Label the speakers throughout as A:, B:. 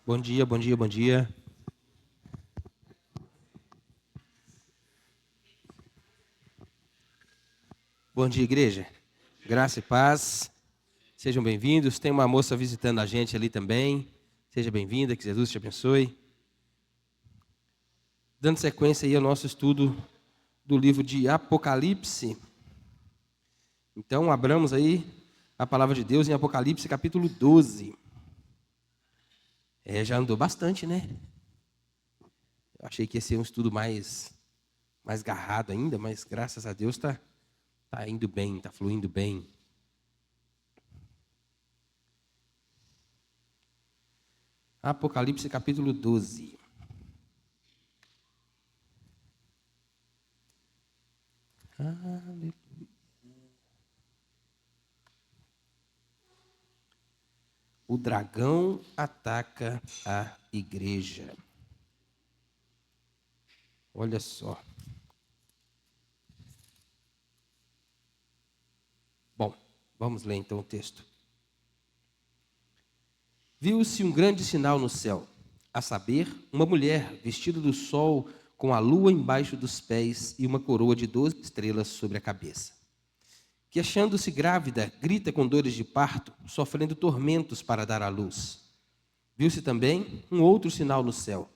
A: Bom dia, bom dia, bom dia. Bom dia, igreja. Graça e paz. Sejam bem-vindos. Tem uma moça visitando a gente ali também. Seja bem-vinda, que Jesus te abençoe. Dando sequência aí ao nosso estudo do livro de Apocalipse. Então, abramos aí a palavra de Deus em Apocalipse, capítulo 12. Já andou bastante, né? Eu achei que ia ser um estudo mais garrado ainda, mas graças a Deus está indo bem, está fluindo bem. Apocalipse capítulo 12. O dragão ataca a igreja. Olha só. Bom, vamos ler então o texto. Viu-se um grande sinal no céu, a saber, uma mulher vestida do sol com a lua embaixo dos pés e uma coroa de 12 estrelas sobre a cabeça. Que, achando-se grávida, grita com dores de parto, sofrendo tormentos para dar à luz. Viu-se também um outro sinal no céu.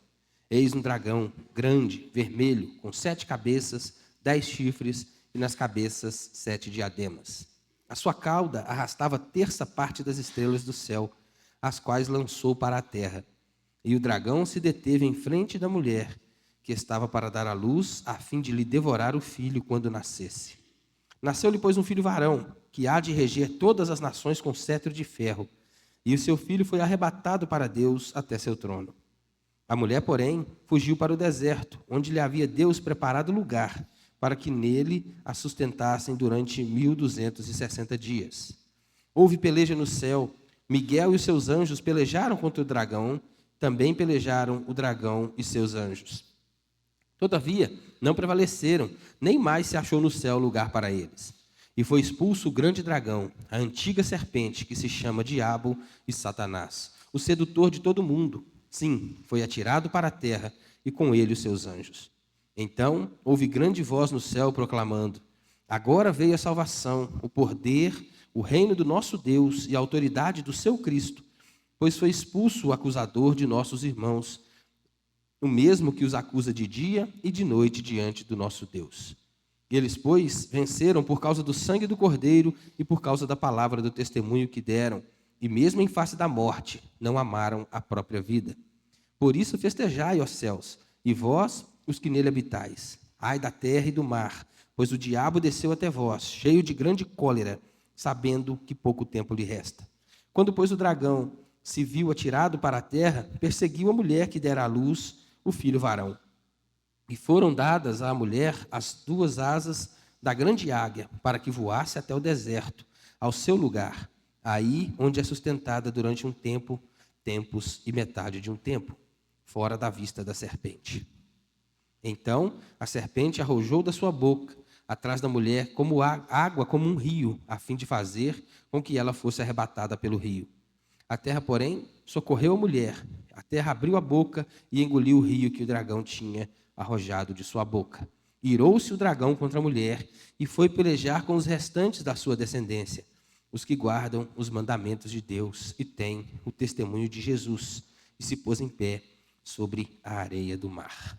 A: Eis um dragão grande, vermelho, com 7 cabeças, 10 chifres e nas cabeças 7 diademas. A sua cauda arrastava a terça parte das estrelas do céu, as quais lançou para a terra. E o dragão se deteve em frente da mulher, que estava para dar à luz, a fim de lhe devorar o filho quando nascesse. Nasceu-lhe, pois, um filho varão, que há de reger todas as nações com cetro de ferro. E o seu filho foi arrebatado para Deus até seu trono. A mulher, porém, fugiu para o deserto, onde lhe havia Deus preparado lugar, para que nele a sustentassem durante 1260 dias. Houve peleja no céu. Miguel e os seus anjos pelejaram contra o dragão, também pelejaram o dragão e seus anjos. Todavia, não prevaleceram, nem mais se achou no céu lugar para eles. E foi expulso o grande dragão, a antiga serpente, que se chama Diabo e Satanás, o sedutor de todo mundo. Sim, foi atirado para a terra, e com ele os seus anjos. Então, houve grande voz no céu proclamando: agora veio a salvação, o poder, o reino do nosso Deus e a autoridade do seu Cristo, pois foi expulso o acusador de nossos irmãos, o mesmo que os acusa de dia e de noite diante do nosso Deus. Eles, pois, venceram por causa do sangue do Cordeiro e por causa da palavra do testemunho que deram, e mesmo em face da morte, não amaram a própria vida. Por isso festejai, ó céus, e vós, os que nele habitais. Ai da terra e do mar, pois o diabo desceu até vós, cheio de grande cólera, sabendo que pouco tempo lhe resta. Quando, pois, o dragão se viu atirado para a terra, perseguiu a mulher que dera à luz o filho varão. E foram dadas à mulher as 2 asas da grande águia, para que voasse até o deserto, ao seu lugar, aí onde é sustentada durante um tempo, tempos e metade de um tempo, fora da vista da serpente. Então a serpente arrojou da sua boca, atrás da mulher, como água, como um rio, a fim de fazer com que ela fosse arrebatada pelo rio. A terra, porém, socorreu a mulher. A terra abriu a boca e engoliu o rio que o dragão tinha arrojado de sua boca. Irou-se o dragão contra a mulher e foi pelejar com os restantes da sua descendência, os que guardam os mandamentos de Deus e têm o testemunho de Jesus, e se pôs em pé sobre a areia do mar.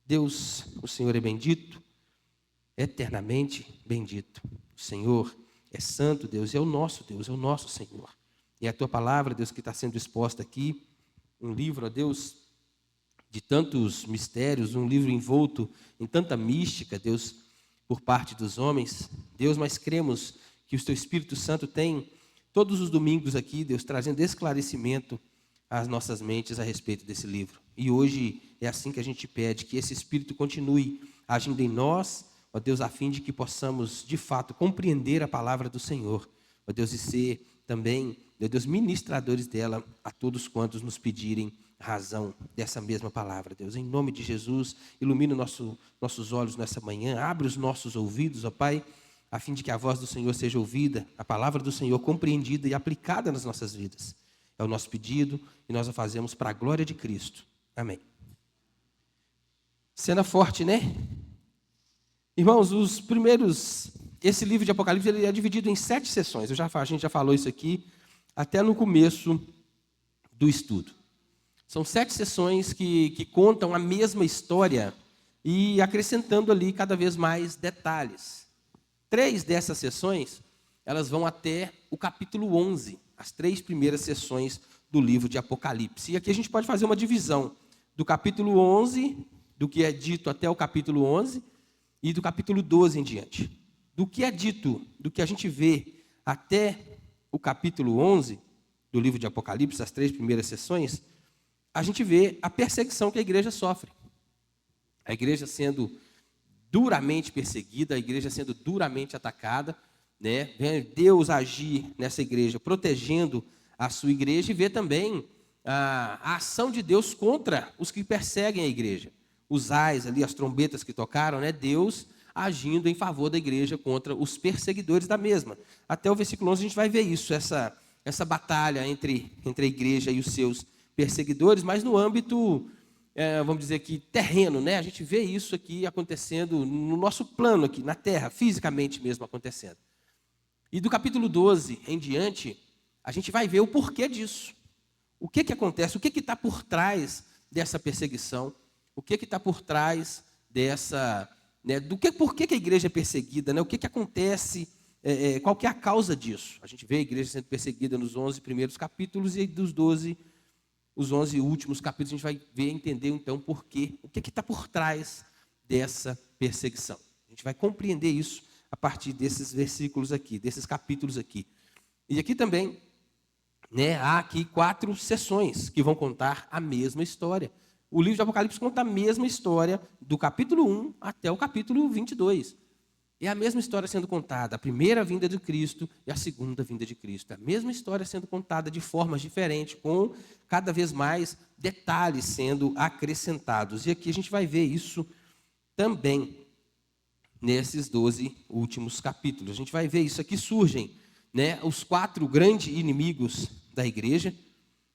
A: Deus, o Senhor é bendito, eternamente bendito. O Senhor é santo, Deus, é o nosso Deus, é o nosso Senhor. E a tua palavra, Deus, que está sendo exposta aqui, um livro, ó Deus, de tantos mistérios, um livro envolto em tanta mística, Deus, por parte dos homens. Deus, mas cremos que o teu Espírito Santo tem todos os domingos aqui, Deus, trazendo esclarecimento às nossas mentes a respeito desse livro. E hoje é assim que a gente pede, que esse Espírito continue agindo em nós, ó Deus, a fim de que possamos, de fato, compreender a palavra do Senhor, ó Deus, e ser também, ó Deus, ministradores dela a todos quantos nos pedirem razão dessa mesma palavra, Deus. Em nome de Jesus, ilumina nossos olhos nessa manhã, abre os nossos ouvidos, ó Pai, a fim de que a voz do Senhor seja ouvida, a palavra do Senhor compreendida e aplicada nas nossas vidas. É o nosso pedido e nós o fazemos para a glória de Cristo. Amém. Cena forte, né? Irmãos, esse livro de Apocalipse ele é dividido em 7 sessões. A gente já falou isso aqui até no começo do estudo. São 7 sessões que contam a mesma história e acrescentando ali cada vez mais detalhes. 3 dessas sessões, elas vão até o capítulo 11, as 3 primeiras sessões do livro de Apocalipse. E aqui a gente pode fazer uma divisão do capítulo 11, do que é dito até o capítulo 11, e do capítulo 12 em diante. Do que é dito, do que a gente vê até o capítulo 11 do livro de Apocalipse, as 3 primeiras sessões, a gente vê a perseguição que a igreja sofre. A igreja sendo duramente perseguida, a igreja sendo duramente atacada, né? Deus agir nessa igreja, protegendo a sua igreja, e vê também a ação de Deus contra os que perseguem a igreja. Os ais ali, as trombetas que tocaram, né? Deus agindo em favor da igreja contra os perseguidores da mesma. Até o versículo 11 a gente vai ver isso, essa batalha entre a igreja e os seus perseguidores, mas no âmbito, vamos dizer aqui, terreno, né? A gente vê isso aqui acontecendo no nosso plano aqui, na terra, fisicamente mesmo acontecendo. E do capítulo 12 em diante, a gente vai ver o porquê disso. O que acontece, o que está por trás dessa perseguição, o que está por trás dessa, né, por que a igreja é perseguida, né? O que acontece, qual que é a causa disso. A gente vê a igreja sendo perseguida nos 11 primeiros capítulos e os 11 últimos capítulos a gente vai ver, entender então por quê, o que está por trás dessa perseguição. A gente vai compreender isso a partir desses versículos aqui, desses capítulos aqui. E aqui também, né, há aqui 4 sessões que vão contar a mesma história. O livro de Apocalipse conta a mesma história do capítulo 1 até o capítulo 22. É a mesma história sendo contada, a primeira vinda de Cristo e a segunda vinda de Cristo. É a mesma história sendo contada de formas diferentes, com cada vez mais detalhes sendo acrescentados. E aqui a gente vai ver isso também nesses 12 últimos capítulos. A gente vai ver isso aqui surgem, né, os 4 grandes inimigos da igreja.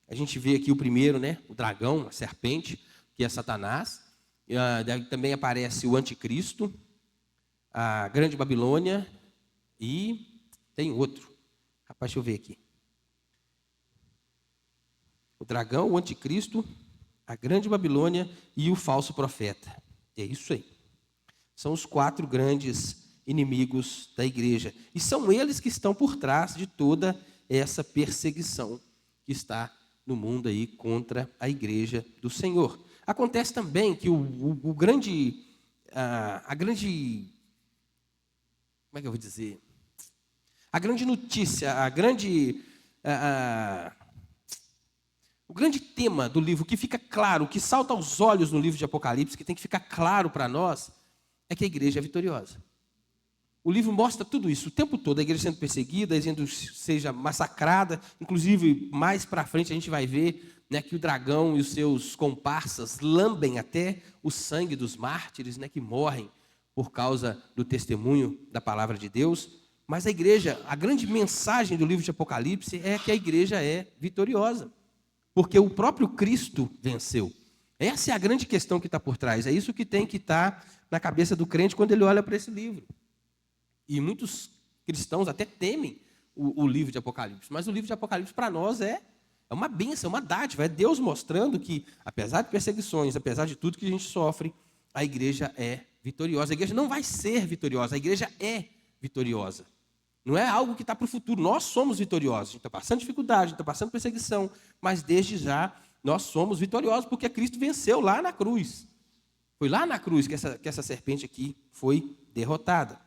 A: A gente vê aqui o primeiro, né, o dragão, a serpente, que é Satanás. Também aparece o anticristo, a grande Babilônia e tem outro. Rapaz, deixa eu ver aqui. O dragão, o anticristo, a grande Babilônia e o falso profeta. É isso aí. São os 4 grandes inimigos da igreja. E são eles que estão por trás de toda essa perseguição que está no mundo aí contra a igreja do Senhor. Acontece também que a grande, como é que eu vou dizer? A grande notícia, o grande tema do livro que fica claro, que salta aos olhos no livro de Apocalipse, que tem que ficar claro para nós, é que a igreja é vitoriosa. O livro mostra tudo isso, o tempo todo, a igreja sendo perseguida, seja massacrada, inclusive mais para frente a gente vai ver, né, que o dragão e os seus comparsas lambem até o sangue dos mártires, né, que morrem por causa do testemunho da palavra de Deus. Mas a igreja, a grande mensagem do livro de Apocalipse é que a igreja é vitoriosa, porque o próprio Cristo venceu. Essa é a grande questão que está por trás, é isso que tem que estar na cabeça do crente quando ele olha para esse livro. E muitos cristãos até temem o livro de Apocalipse, mas o livro de Apocalipse para nós é uma bênção, uma dádiva, é Deus mostrando que, apesar de perseguições, apesar de tudo que a gente sofre, a igreja é vitoriosa. A igreja não vai ser vitoriosa, a igreja é vitoriosa. Não é algo que está para o futuro, nós somos vitoriosos. A gente está passando dificuldade, a gente está passando perseguição, mas desde já nós somos vitoriosos, porque Cristo venceu lá na cruz. Foi lá na cruz que essa serpente aqui foi derrotada.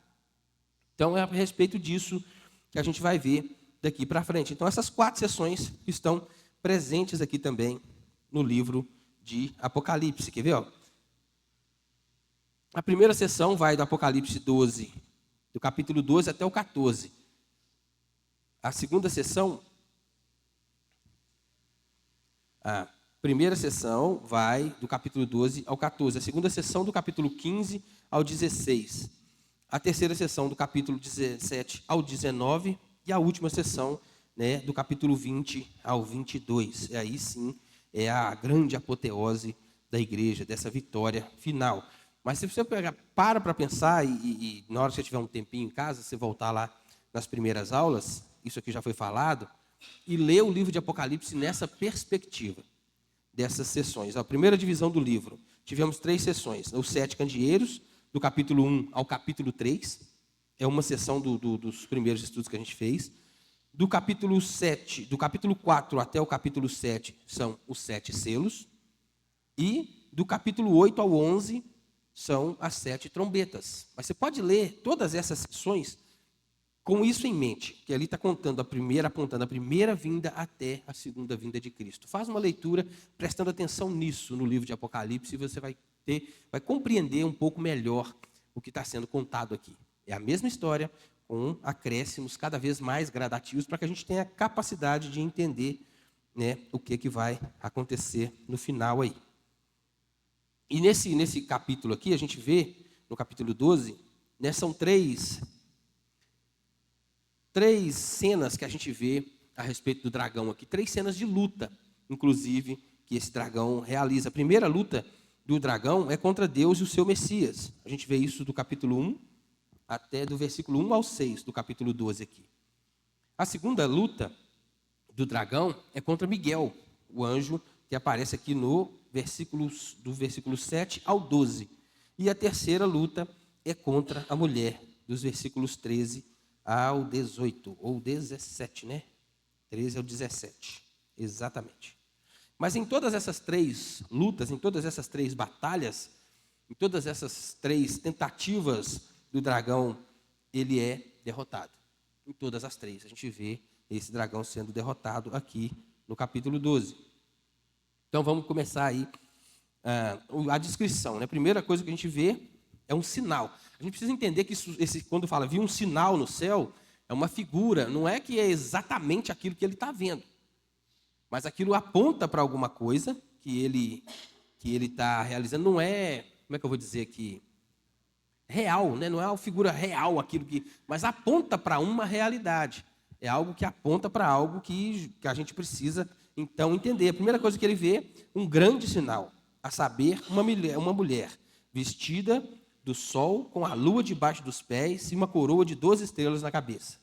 A: Então, é a respeito disso que a gente vai ver daqui para frente. Então, essas 4 sessões estão presentes aqui também no livro de Apocalipse. Quer ver? Ó? A primeira sessão vai do Apocalipse 12, do capítulo 12 até o 14. A segunda sessão, a primeira sessão vai do capítulo 12 ao 14. A segunda sessão do capítulo 15 ao 16. A terceira sessão do capítulo 17 ao 19 e a última sessão né, do capítulo 20 ao 22. E aí sim é a grande apoteose da igreja, dessa vitória final. Mas se você para pensar e na hora que você tiver um tempinho em casa, você voltar lá nas primeiras aulas, isso aqui já foi falado, e ler o livro de Apocalipse nessa perspectiva dessas sessões. A primeira divisão do livro, tivemos 3 sessões, os 7 candeeiros, do capítulo 1 ao capítulo 3, é uma sessão dos primeiros estudos que a gente fez. Do capítulo 7, do capítulo 4 até o capítulo 7, são os 7 selos. E do capítulo 8 ao 11, são as 7 trombetas. Mas você pode ler todas essas sessões com isso em mente, que ali está apontando a primeira vinda até a segunda vinda de Cristo. Faz uma leitura prestando atenção nisso no livro de Apocalipse e você vai compreender um pouco melhor o que está sendo contado aqui. É a mesma história, com acréscimos cada vez mais gradativos, para que a gente tenha a capacidade de entender, né, o que vai acontecer no final aí. E nesse capítulo aqui, a gente vê, no capítulo 12, né, são três cenas que a gente vê a respeito do dragão aqui. 3 cenas de luta, inclusive, que esse dragão realiza. A primeira luta do dragão é contra Deus e o seu Messias. A gente vê isso do capítulo 1 até do versículo 1 ao 6 do capítulo 12 aqui. A segunda luta do dragão é contra Miguel, o anjo que aparece aqui do versículo 7 ao 12. E a terceira luta é contra a mulher, dos versículos 13 ao 18, ou 17, né? 13 ao 17, exatamente. Mas em todas essas 3 lutas, em todas essas 3 batalhas, em todas essas 3 tentativas do dragão, ele é derrotado. Em todas as 3, a gente vê esse dragão sendo derrotado aqui no capítulo 12. Então vamos começar aí a descrição, né? A primeira coisa que a gente vê é um sinal. A gente precisa entender que quando fala viu um sinal no céu, é uma figura, não é que é exatamente aquilo que ele está vendo, mas aquilo aponta para alguma coisa que ele está realizando. Não é, como é que eu vou dizer aqui, real, né? Não é uma figura real aquilo mas aponta para uma realidade. É algo que aponta para algo que a gente precisa então entender. A primeira coisa que ele vê, um grande sinal, a saber, uma mulher vestida do sol, com a lua debaixo dos pés e uma coroa de 12 estrelas na cabeça.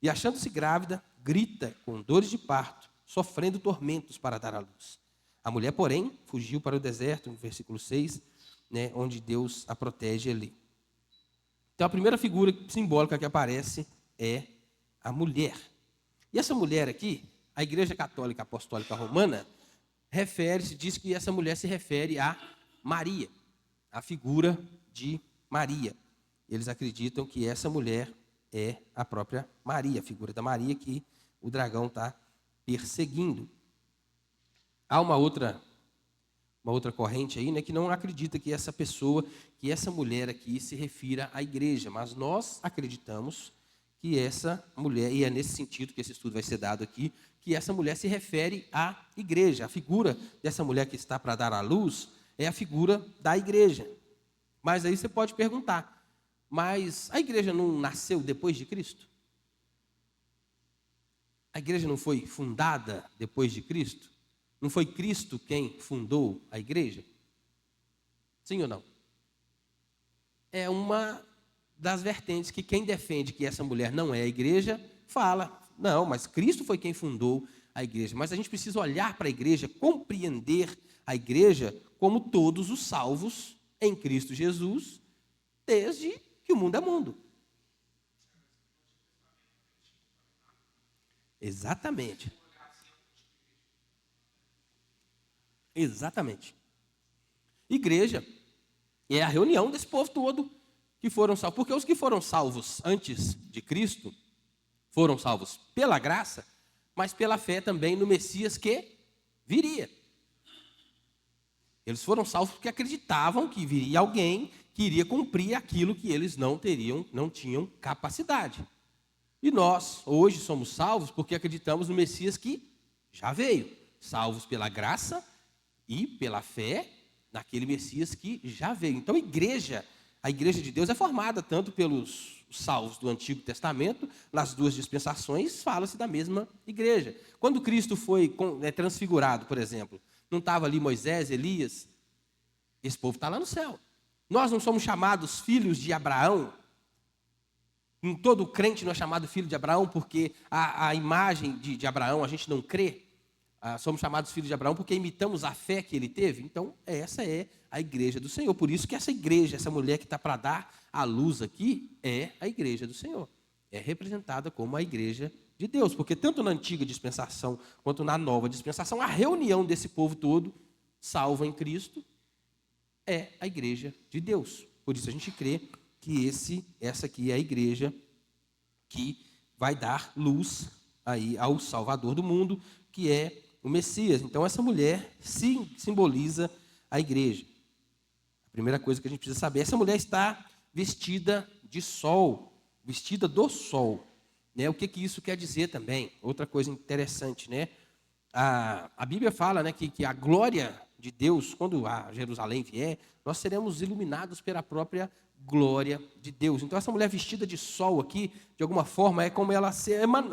A: E achando-se grávida, grita com dores de parto, sofrendo tormentos para dar à luz. A mulher, porém, fugiu para o deserto, no versículo 6, né, onde Deus a protege ali. Então, a primeira figura simbólica que aparece é a mulher. E essa mulher aqui, a Igreja Católica Apostólica Romana, diz que essa mulher se refere a Maria, a figura de Maria. Eles acreditam que essa mulher é a própria Maria, a figura da Maria que o dragão está perseguindo. Há uma outra corrente aí, né, que não acredita que essa mulher aqui se refira à igreja, mas nós acreditamos que essa mulher, e é nesse sentido que esse estudo vai ser dado aqui, que essa mulher se refere à igreja. A figura dessa mulher que está para dar à luz é a figura da igreja. Mas aí você pode perguntar, mas a igreja não nasceu depois de Cristo? A igreja não foi fundada depois de Cristo? Não foi Cristo quem fundou a igreja? Sim ou não? É uma das vertentes que quem defende que essa mulher não é a igreja, fala, não, mas Cristo foi quem fundou a igreja. Mas a gente precisa olhar para a igreja, compreender a igreja como todos os salvos em Cristo Jesus, desde que o mundo é mundo. Exatamente. Exatamente. Igreja é a reunião desse povo todo que foram salvos. Porque os que foram salvos antes de Cristo foram salvos pela graça, mas pela fé também no Messias que viria. Eles foram salvos porque acreditavam que viria alguém que iria cumprir aquilo que eles não tinham capacidade. E nós, hoje, somos salvos porque acreditamos no Messias que já veio. Salvos pela graça e pela fé naquele Messias que já veio. Então, a igreja de Deus é formada tanto pelos salvos do Antigo Testamento, nas duas dispensações, fala-se da mesma igreja. Quando Cristo foi transfigurado, por exemplo, não estava ali Moisés, Elias? Esse povo está lá no céu. Nós não somos chamados filhos de Abraão. Em todo crente não é chamado filho de Abraão porque a imagem de Abraão a gente não crê. Somos chamados filhos de Abraão porque imitamos a fé que ele teve. Então, essa é a igreja do Senhor. Por isso que essa igreja, essa mulher que está para dar a luz aqui, é a igreja do Senhor. É representada como a igreja de Deus. Porque tanto na antiga dispensação quanto na nova dispensação, a reunião desse povo todo, salvo em Cristo, é a igreja de Deus. Por isso a gente crê que essa aqui é a igreja que vai dar luz aí ao Salvador do mundo, que é o Messias. Então essa mulher simboliza a igreja. A primeira coisa que a gente precisa saber, essa mulher está vestida de sol, vestida do sol. Né? O que isso quer dizer também? Outra coisa interessante, né? A Bíblia fala, né, que a glória de Deus, quando a Jerusalém vier, nós seremos iluminados pela própria glória de Deus. Então essa mulher vestida de sol aqui, de alguma forma, é como ela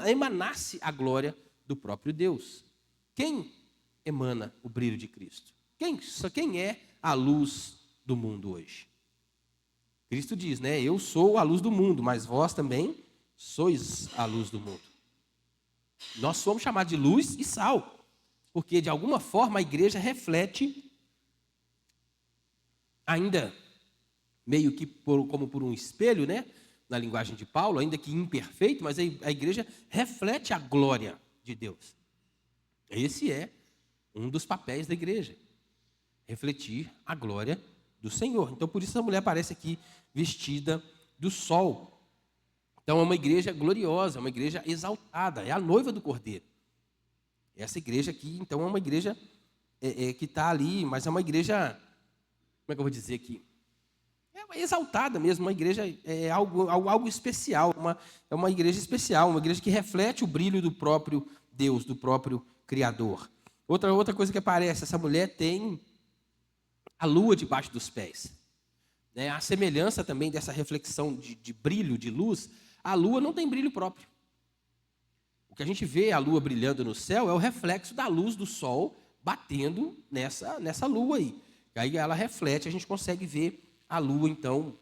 A: emanasse a glória do próprio Deus. Quem emana o brilho de Cristo? Quem é a luz do mundo hoje? Cristo diz, né? Eu sou a luz do mundo, mas vós também sois a luz do mundo. Nós somos chamados de luz e sal, porque de alguma forma a igreja reflete, ainda meio que como por um espelho, né? Na linguagem de Paulo, ainda que imperfeito, mas a igreja reflete a glória de Deus. Esse é um dos papéis da igreja, refletir a glória do Senhor. Então, por isso a mulher aparece aqui vestida do sol. Então, é uma igreja gloriosa, é uma igreja exaltada, é a noiva do Cordeiro. Essa igreja aqui, então, é uma igreja que está ali, mas é uma igreja, como é que eu vou dizer aqui? É exaltada mesmo, uma igreja é algo especial, é uma igreja especial, uma igreja que reflete o brilho do próprio Deus, do próprio Criador. Outra coisa que aparece, essa mulher tem a lua debaixo dos pés. Né? A semelhança também dessa reflexão de brilho, de luz, a lua não tem brilho próprio. O que a gente vê a lua brilhando no céu é o reflexo da luz do sol batendo nessa lua aí. Aí ela reflete, a gente consegue ver a lua, então,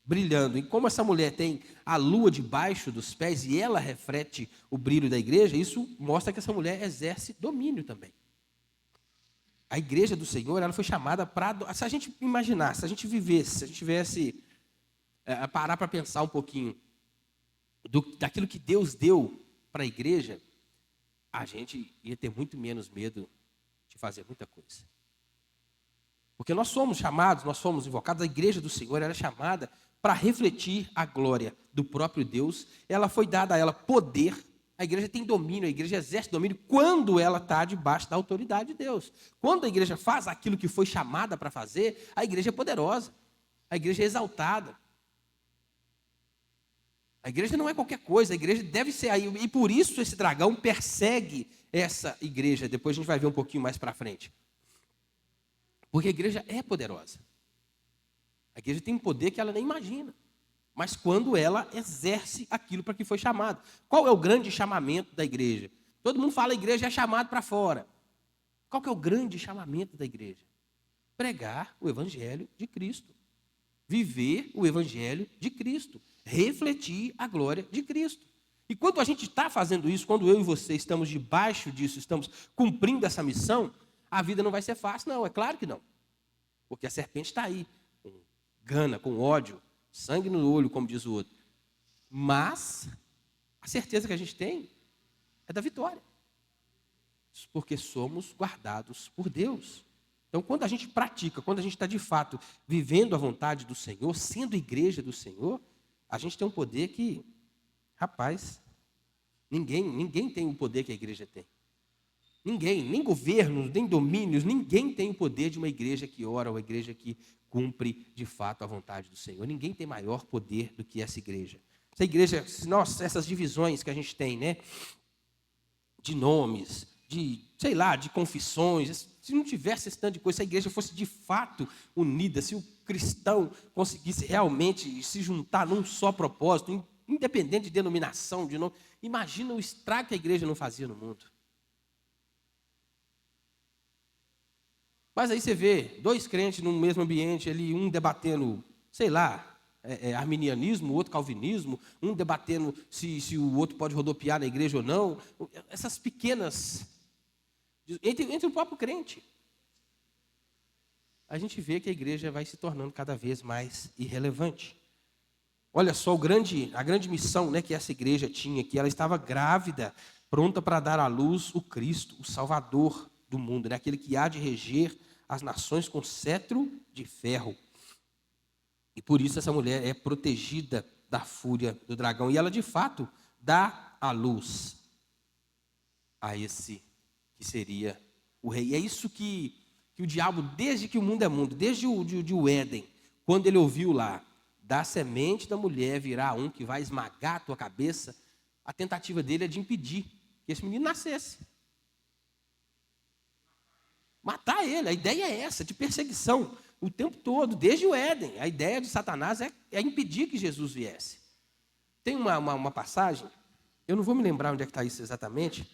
A: brilhando. E como essa mulher tem a lua debaixo dos pés e ela reflete o brilho da igreja, isso mostra que essa mulher exerce domínio também. A igreja do Senhor, ela foi chamada para... Se a gente imaginasse, se a gente vivesse, se a gente tivesse... parar para pensar um pouquinho daquilo que Deus deu para a igreja, a gente ia ter muito menos medo de fazer muita coisa. Porque nós somos chamados, nós fomos invocados, a igreja do Senhor era chamada para refletir a glória do próprio Deus. Ela foi dada a ela poder. A igreja tem domínio, a igreja exerce domínio quando ela está debaixo da autoridade de Deus. Quando a igreja faz aquilo que foi chamada para fazer, a igreja é poderosa, a igreja é exaltada. A igreja não é qualquer coisa, a igreja deve ser aí. E por isso esse dragão persegue essa igreja. Depois a gente vai ver um pouquinho mais para frente. Porque a igreja é poderosa. A igreja tem um poder que ela nem imagina. Mas quando ela exerce aquilo para que foi chamado. Qual é o grande chamamento da igreja? Todo mundo fala que a igreja é chamado para fora. Qual que é o grande chamamento da igreja? Pregar o evangelho de Cristo. Viver o evangelho de Cristo. Refletir a glória de Cristo. E quando a gente está fazendo isso, quando eu e você estamos debaixo disso, estamos cumprindo essa missão, a vida não vai ser fácil, não. É claro que não. Porque a serpente está aí, com gana, com ódio, sangue no olho, como diz o outro. Mas a certeza que a gente tem é da vitória. Porque somos guardados por Deus. Então, quando a gente pratica, quando a gente está de fato vivendo a vontade do Senhor, sendo igreja do Senhor, a gente tem um poder que, rapaz, ninguém tem o poder que a igreja tem. Ninguém, nem governos, nem domínios, ninguém tem o poder de uma igreja que ora, uma igreja que cumpre de fato a vontade do Senhor. Ninguém tem maior poder do que essa igreja. Essa igreja, essas divisões que a gente tem, né? De nomes, sei lá, de confissões, se não tivesse esse tanto de coisa, se a igreja fosse de fato unida, se o cristão conseguisse realmente se juntar num só propósito, independente de denominação, de nome, imagina o estrago que a igreja não fazia no mundo. Mas aí você vê dois crentes no mesmo ambiente, ali, um debatendo, sei lá, arminianismo, o outro calvinismo, um debatendo se o outro pode rodopiar na igreja ou não. Essas pequenas, entre o próprio crente. A gente vê que a igreja vai se tornando cada vez mais irrelevante. Olha só a grande missão, né, que essa igreja tinha, que ela estava grávida, pronta para dar à luz o Cristo, o Salvador do mundo, né, aquele que há de reger as nações com cetro de ferro. E por isso essa mulher é protegida da fúria do dragão. E ela, de fato, dá à luz a esse que seria o rei. E é isso que o diabo, desde que o mundo é mundo, desde o Éden, quando ele ouviu lá, da semente da mulher virá um que vai esmagar a tua cabeça, a tentativa dele é de impedir que esse menino nascesse. Matar ele, a ideia é essa, de perseguição, o tempo todo, desde o Éden. A ideia de Satanás é impedir que Jesus viesse. Tem uma passagem, eu não vou me lembrar onde é que está isso exatamente,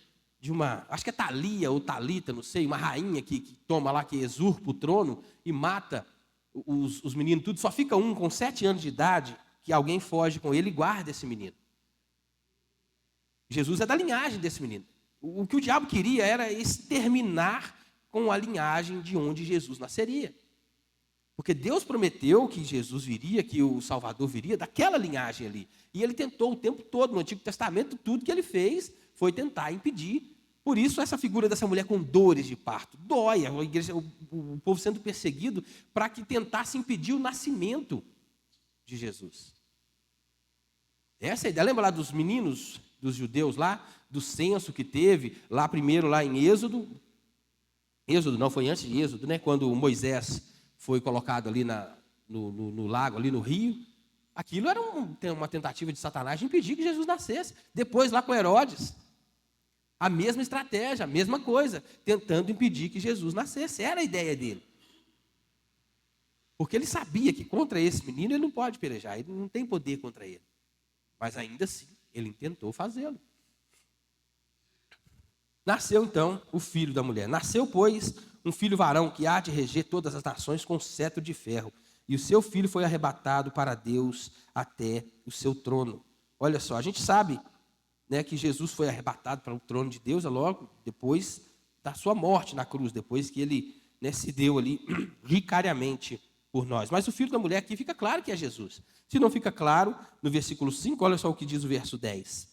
A: acho que é Thalia ou Talita, não sei, uma rainha que toma lá, que usurpa o trono e mata os meninos, tudo. Só fica um com 7 anos de idade, que alguém foge com ele e guarda esse menino. Jesus é da linhagem desse menino. O que o diabo queria era exterminar com a linhagem de onde Jesus nasceria. Porque Deus prometeu que Jesus viria, que o Salvador viria daquela linhagem ali. E ele tentou o tempo todo, no Antigo Testamento, tudo que ele fez foi tentar impedir. Por isso, essa figura dessa mulher com dores de parto. Dói, a igreja, o povo sendo perseguido para que tentasse impedir o nascimento de Jesus. Essa é a ideia. Lembra lá dos meninos, dos judeus lá, do censo que teve, lá primeiro, lá em Êxodo. Êxodo não, foi antes de Êxodo, né? Quando Moisés foi colocado ali no lago, ali no rio. Aquilo era uma tentativa de Satanás de impedir que Jesus nascesse. Depois, lá com Herodes, a mesma estratégia, a mesma coisa, tentando impedir que Jesus nascesse. Era a ideia dele. Porque ele sabia que contra esse menino ele não pode pelejar, ele não tem poder contra ele. Mas ainda assim, ele tentou fazê-lo. Nasceu então o filho da mulher. Nasceu, pois, um filho varão que há de reger todas as nações com cetro de ferro. E o seu filho foi arrebatado para Deus até o seu trono. Olha só, a gente sabe, né, que Jesus foi arrebatado para o trono de Deus logo depois da sua morte na cruz, depois que ele, né, se deu ali vicariamente por nós. Mas o filho da mulher aqui fica claro que é Jesus. Se não fica claro, no versículo 5, olha só o que diz o verso 10.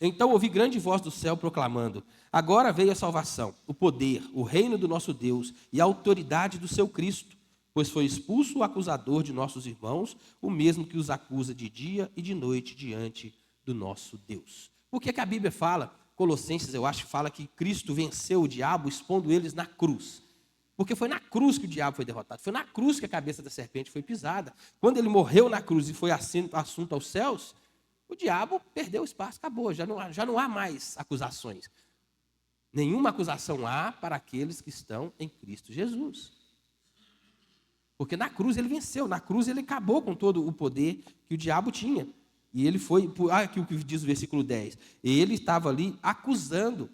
A: Então ouvi grande voz do céu proclamando: agora veio a salvação, o poder, o reino do nosso Deus e a autoridade do seu Cristo, pois foi expulso o acusador de nossos irmãos, o mesmo que os acusa de dia e de noite diante do nosso Deus. Por que a Bíblia fala, Colossenses, eu acho, fala que Cristo venceu o diabo expondo eles na cruz? Porque foi na cruz que o diabo foi derrotado, foi na cruz que a cabeça da serpente foi pisada. Quando ele morreu na cruz e foi assunto aos céus, o diabo perdeu o espaço, acabou, já não há mais acusações. Nenhuma acusação há para aqueles que estão em Cristo Jesus. Porque na cruz ele venceu, na cruz ele acabou com todo o poder que o diabo tinha. E ele foi, aqui o que diz o versículo 10, ele estava ali acusando.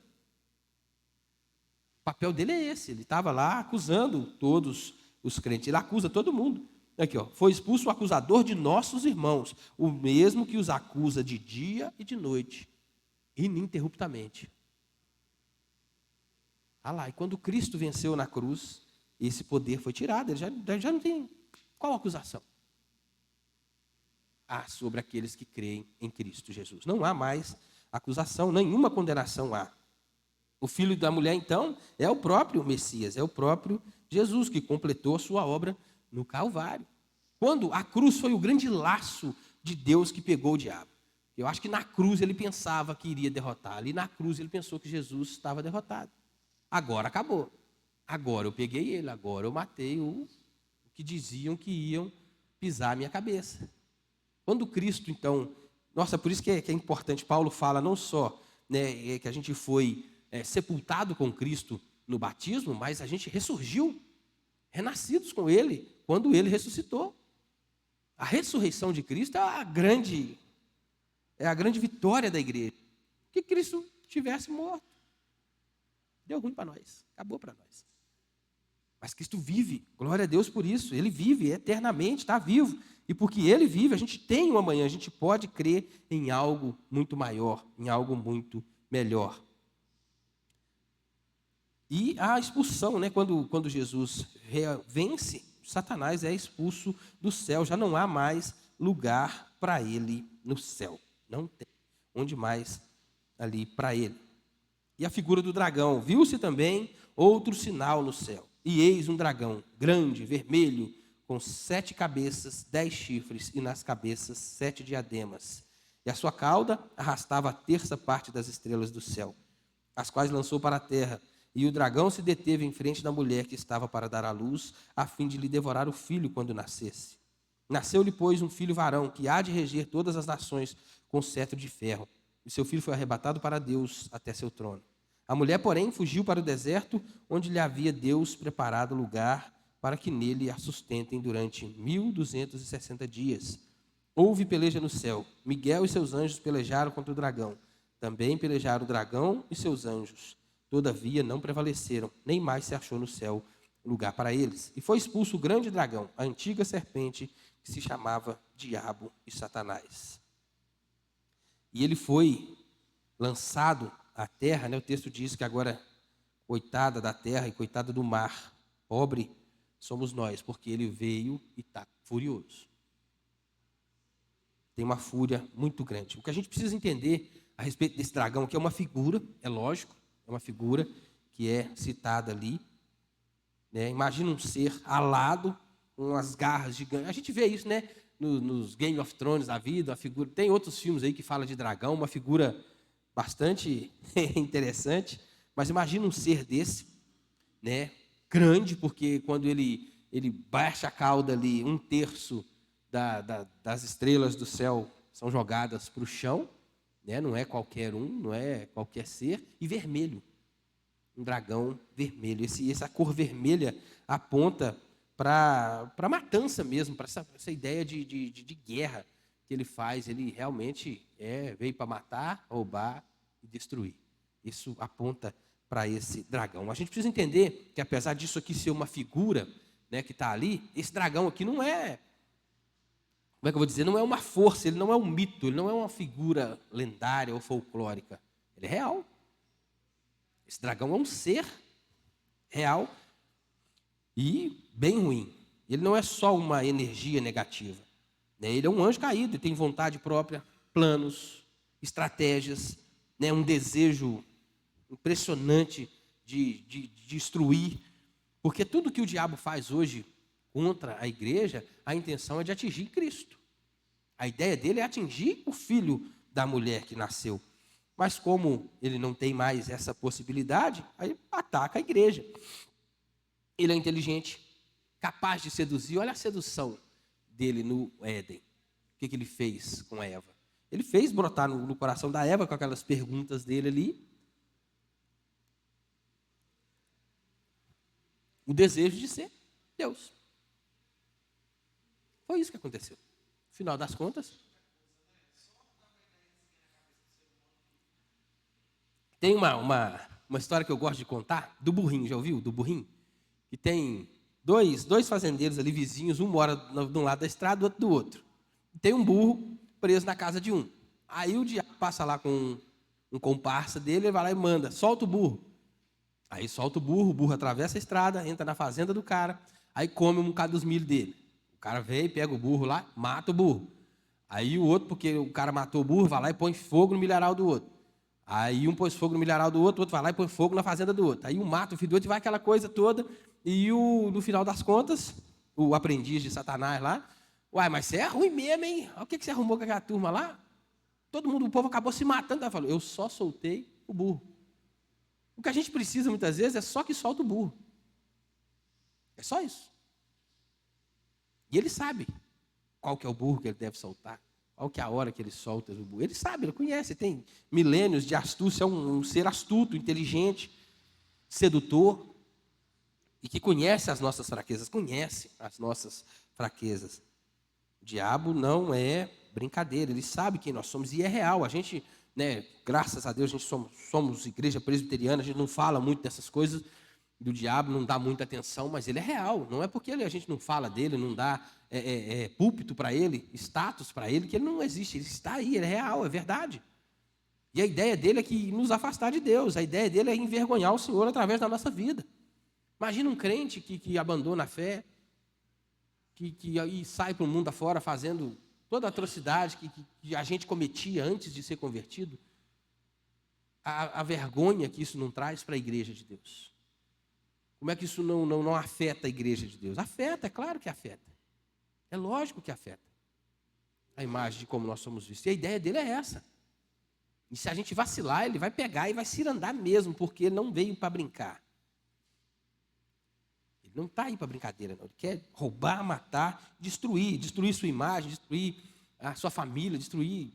A: O papel dele é esse, ele estava lá acusando todos os crentes, ele acusa todo mundo. Aqui, ó, foi expulso o acusador de nossos irmãos, o mesmo que os acusa de dia e de noite, ininterruptamente. Ah lá, e quando Cristo venceu na cruz, esse poder foi tirado, ele já não tem qual acusação? Há sobre aqueles que creem em Cristo Jesus. Não há mais acusação, nenhuma condenação há. O filho da mulher, então, é o próprio Messias, é o próprio Jesus que completou a sua obra no Calvário. Quando a cruz foi o grande laço de Deus que pegou o diabo. Eu acho que na cruz ele pensava que iria derrotar. Ali na cruz ele pensou que Jesus estava derrotado. Agora acabou. Agora eu peguei ele, agora eu matei o que diziam que iam pisar a minha cabeça. Quando Cristo, então... Nossa, por isso que é importante. Paulo fala não só, né, que a gente foi sepultado com Cristo no batismo, mas a gente ressurgiu, renascidos com Ele, quando Ele ressuscitou. A ressurreição de Cristo é a grande vitória da igreja. Que Cristo tivesse morto. Deu ruim para nós, acabou para nós. Mas Cristo vive, glória a Deus por isso. Ele vive eternamente, está vivo. E porque Ele vive, a gente tem um amanhã, a gente pode crer em algo muito maior, em algo muito melhor. E a expulsão, né? Quando Jesus vence, Satanás é expulso do céu. Já não há mais lugar para ele no céu. Não tem onde mais ali para ele. E a figura do dragão. Viu-se também outro sinal no céu. E eis um dragão grande, vermelho, com 7 cabeças, 10 chifres, e nas cabeças 7 diademas. E a sua cauda arrastava a terça parte das estrelas do céu, as quais lançou para a terra. E o dragão se deteve em frente da mulher que estava para dar à luz, a fim de lhe devorar o filho quando nascesse. Nasceu-lhe, pois, um filho varão, que há de reger todas as nações com cetro de ferro. E seu filho foi arrebatado para Deus até seu trono. A mulher, porém, fugiu para o deserto, onde lhe havia Deus preparado lugar para que nele a sustentem durante 1260 dias. Houve peleja no céu. Miguel e seus anjos pelejaram contra o dragão. Também pelejaram o dragão e seus anjos. Todavia não prevaleceram, nem mais se achou no céu lugar para eles. E foi expulso o grande dragão, a antiga serpente, que se chamava Diabo e Satanás. E ele foi lançado à terra, né? O texto diz que agora, coitada da terra e coitada do mar, pobre somos nós, porque ele veio e está furioso. Tem uma fúria muito grande. O que a gente precisa entender a respeito desse dragão, que é uma figura, é lógico, é uma figura que é citada ali. Né? Imagina um ser alado, com as garras gigantes. A gente vê isso, né? Nos Game of Thrones da vida, a figura. Tem outros filmes aí que falam de dragão, uma figura bastante interessante. Mas imagina um ser desse, né? Grande, porque quando ele baixa a cauda ali, 1/3 das estrelas do céu são jogadas para o chão, né? Não é qualquer um, não é qualquer ser, e vermelho, um dragão vermelho. Essa cor vermelha aponta para matança mesmo, para essa ideia de guerra que ele faz. Ele realmente veio para matar, roubar e destruir. Isso aponta para esse dragão. A gente precisa entender que, apesar disso aqui ser uma figura, né, que está ali, esse dragão aqui não é, como é que eu vou dizer, não é uma força, ele não é um mito, ele não é uma figura lendária ou folclórica. Ele é real. Esse dragão é um ser real e bem ruim. Ele não é só uma energia negativa, né? Ele é um anjo caído, ele tem vontade própria, planos, estratégias, né? Um desejo impressionante de destruir, porque tudo que o diabo faz hoje contra a igreja, a intenção é de atingir Cristo. A ideia dele é atingir o filho da mulher que nasceu. Mas como ele não tem mais essa possibilidade, aí ataca a igreja. Ele é inteligente, capaz de seduzir. Olha a sedução dele no Éden. O que ele fez com a Eva? Ele fez brotar no coração da Eva, com aquelas perguntas dele ali, o desejo de ser Deus. Foi isso que aconteceu. No final das contas, tem uma história que eu gosto de contar, do burrinho, já ouviu? Do burrinho? Que tem dois fazendeiros ali vizinhos, um mora de um lado da estrada, o outro do outro. Tem um burro preso na casa de um. Aí o diabo passa lá com um comparsa dele, ele vai lá e manda, solta o burro. Aí solta o burro atravessa a estrada, entra na fazenda do cara, aí come um bocado dos milho dele. O cara vem, pega o burro lá, mata o burro. Aí o outro, porque o cara matou o burro, vai lá e põe fogo no milharal do outro. Aí um põe fogo no milharal do outro, o outro vai lá e põe fogo na fazenda do outro. Aí um mata o filho do outro e vai aquela coisa toda. E no final das contas, o aprendiz de Satanás lá, uai, mas você é ruim mesmo, hein? Olha o que você arrumou com aquela turma lá. Todo mundo, o povo acabou se matando. Ela falou, eu só soltei o burro. O que a gente precisa muitas vezes é só que solta o burro. É só isso. E ele sabe qual que é o burro que ele deve soltar, Olha que a hora que ele solta o burro. Ele sabe, ele conhece, tem milênios de astúcia, é um ser astuto, inteligente, sedutor, e que conhece as nossas fraquezas, conhece as nossas fraquezas. O diabo não é brincadeira, ele sabe quem nós somos e é real. A gente, né, graças a Deus, a gente somos igreja presbiteriana, a gente não fala muito dessas coisas do diabo, não dá muita atenção, mas ele é real. Não é porque a gente não fala dele, não dá púlpito para ele, status para ele, que ele não existe. Ele está aí, ele é real, é verdade. E a ideia dele é que nos afastar de Deus, a ideia dele é envergonhar o Senhor através da nossa vida. Imagina um crente que abandona a fé, que aí sai para o mundo afora fazendo toda a atrocidade que a gente cometia antes de ser convertido. A vergonha que isso não traz para a igreja de Deus. Como é que isso não afeta a igreja de Deus? Afeta, é claro que afeta. É lógico que afeta a imagem de como nós somos vistos. E a ideia dele é essa. E se a gente vacilar, ele vai pegar e vai se andar mesmo, porque ele não veio para brincar. Ele não está aí para brincadeira, não. Ele quer roubar, matar, destruir sua imagem, destruir a sua família, destruir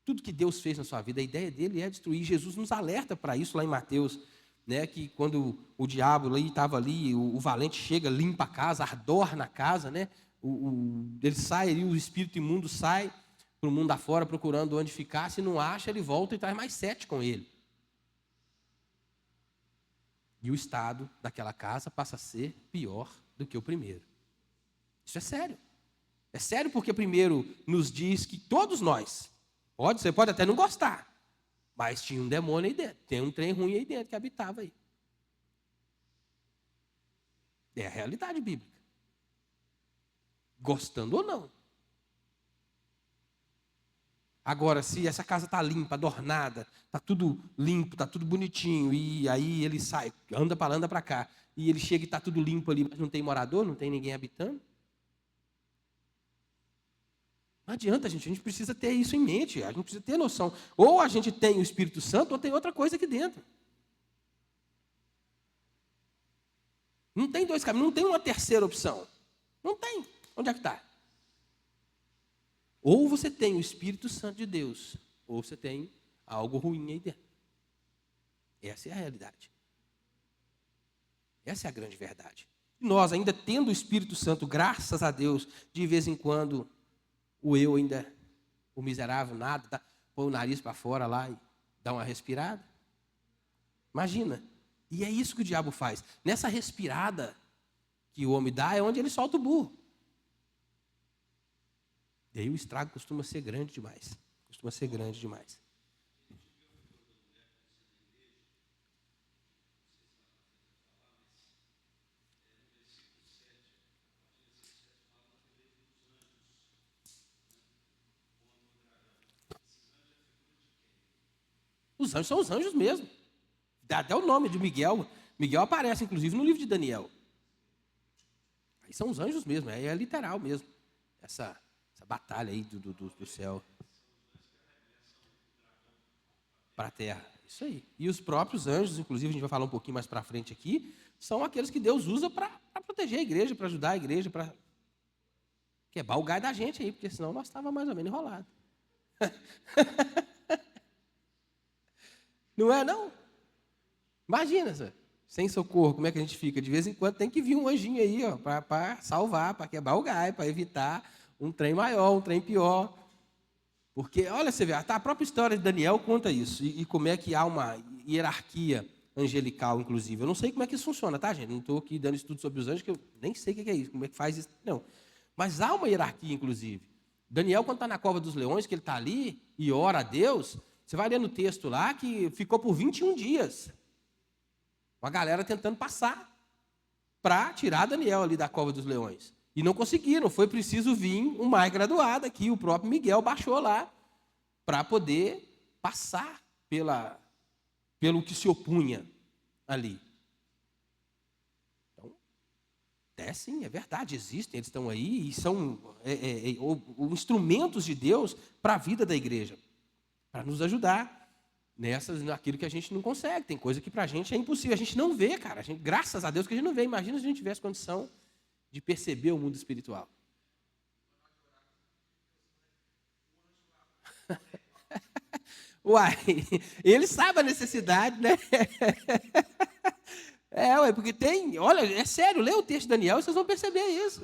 A: tudo que Deus fez na sua vida. A ideia dele é destruir. Jesus nos alerta para isso lá em Mateus, né, que quando o diabo estava ali, o valente chega, limpa a casa, adorna a casa, né, ele sai ali, o espírito imundo sai para o mundo afora procurando onde ficar, se não acha, ele volta e traz mais 7 com ele. E o estado daquela casa passa a ser pior do que o primeiro. Isso é sério. É sério porque primeiro nos diz que todos nós, você pode até não gostar, mas tinha um demônio aí dentro, tem um trem ruim aí dentro que habitava aí. É a realidade bíblica. Gostando ou não. Agora, se essa casa está limpa, adornada, está tudo limpo, está tudo bonitinho, e aí ele sai, anda para cá, e ele chega e está tudo limpo ali, mas não tem morador, não tem ninguém habitando. Não adianta, a gente precisa ter isso em mente, a gente precisa ter noção. Ou a gente tem o Espírito Santo, ou tem outra coisa aqui dentro. Não tem 2 caminhos, não tem uma terceira opção. Não tem. Onde é que está? Ou você tem o Espírito Santo de Deus, ou você tem algo ruim aí dentro. Essa é a realidade. Essa é a grande verdade. Nós, ainda tendo o Espírito Santo, graças a Deus, de vez em quando, o miserável, nada, põe o nariz para fora lá e dá uma respirada. Imagina. E é isso que o diabo faz. Nessa respirada que o homem dá, é onde ele solta o burro. E aí o estrago costuma ser grande demais. Costuma ser grande demais. Os anjos são os anjos mesmo. Dá até o nome de Miguel. Miguel aparece, inclusive, no livro de Daniel. Aí são os anjos mesmo, é literal mesmo. Essa batalha aí do céu para a terra. Isso aí. E os próprios anjos, inclusive, a gente vai falar um pouquinho mais para frente aqui, são aqueles que Deus usa para proteger a igreja, para ajudar a igreja, para quebrar o gás da gente aí, porque senão nós estávamos mais ou menos enrolados. Não é, não? Imagina, senhor, sem socorro, como é que a gente fica? De vez em quando tem que vir um anjinho aí, para salvar, para quebrar o gás, para evitar um trem maior, um trem pior. Porque, olha, você vê, a própria história de Daniel conta isso, e como é que há uma hierarquia angelical, inclusive. Eu não sei como é que isso funciona, tá, gente? Não estou aqui dando estudo sobre os anjos, que eu nem sei o que é isso, como é que faz isso, não. Mas há uma hierarquia, inclusive. Daniel, quando está na cova dos leões, que ele está ali e ora a Deus, você vai ler no texto lá que ficou por 21 dias. Uma galera tentando passar para tirar Daniel ali da cova dos leões. E não conseguiram, foi preciso vir um mais graduado aqui, o próprio Miguel baixou lá, para poder passar pelo que se opunha ali. Então, sim, é verdade, existem, eles estão aí e são instrumentos de Deus para a vida da igreja, para nos ajudar naquilo que a gente não consegue. Tem coisa que para a gente é impossível, a gente não vê, cara. Graças a Deus que a gente não vê. Imagina se a gente tivesse condição de perceber o mundo espiritual. Uai, ele sabe a necessidade, né? Ué, porque tem, olha, é sério, lê o texto de Daniel e vocês vão perceber isso.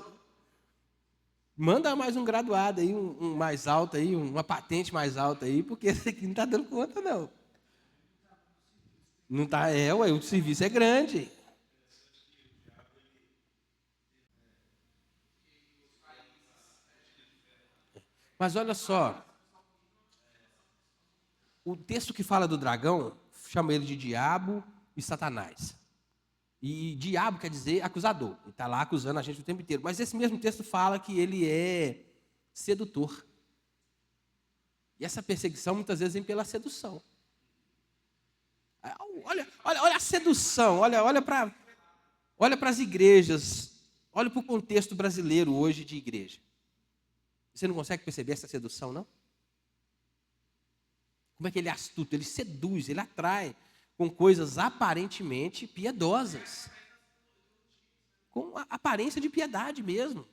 A: Manda mais um graduado aí, um mais alto aí, uma patente mais alta aí, porque esse aqui não está dando conta, não. Não tá, ué, o serviço é grande. Mas olha só, o texto que fala do dragão chama ele de diabo e Satanás. E diabo quer dizer acusador. Ele está lá acusando a gente o tempo inteiro. Mas esse mesmo texto fala que ele é sedutor. E essa perseguição muitas vezes vem pela sedução. Olha a sedução, olha para as igrejas, olha para o contexto brasileiro hoje de igreja. Você não consegue perceber essa sedução, não? Como é que ele é astuto? Ele seduz, ele atrai com coisas aparentemente piedosas. Com a aparência de piedade mesmo.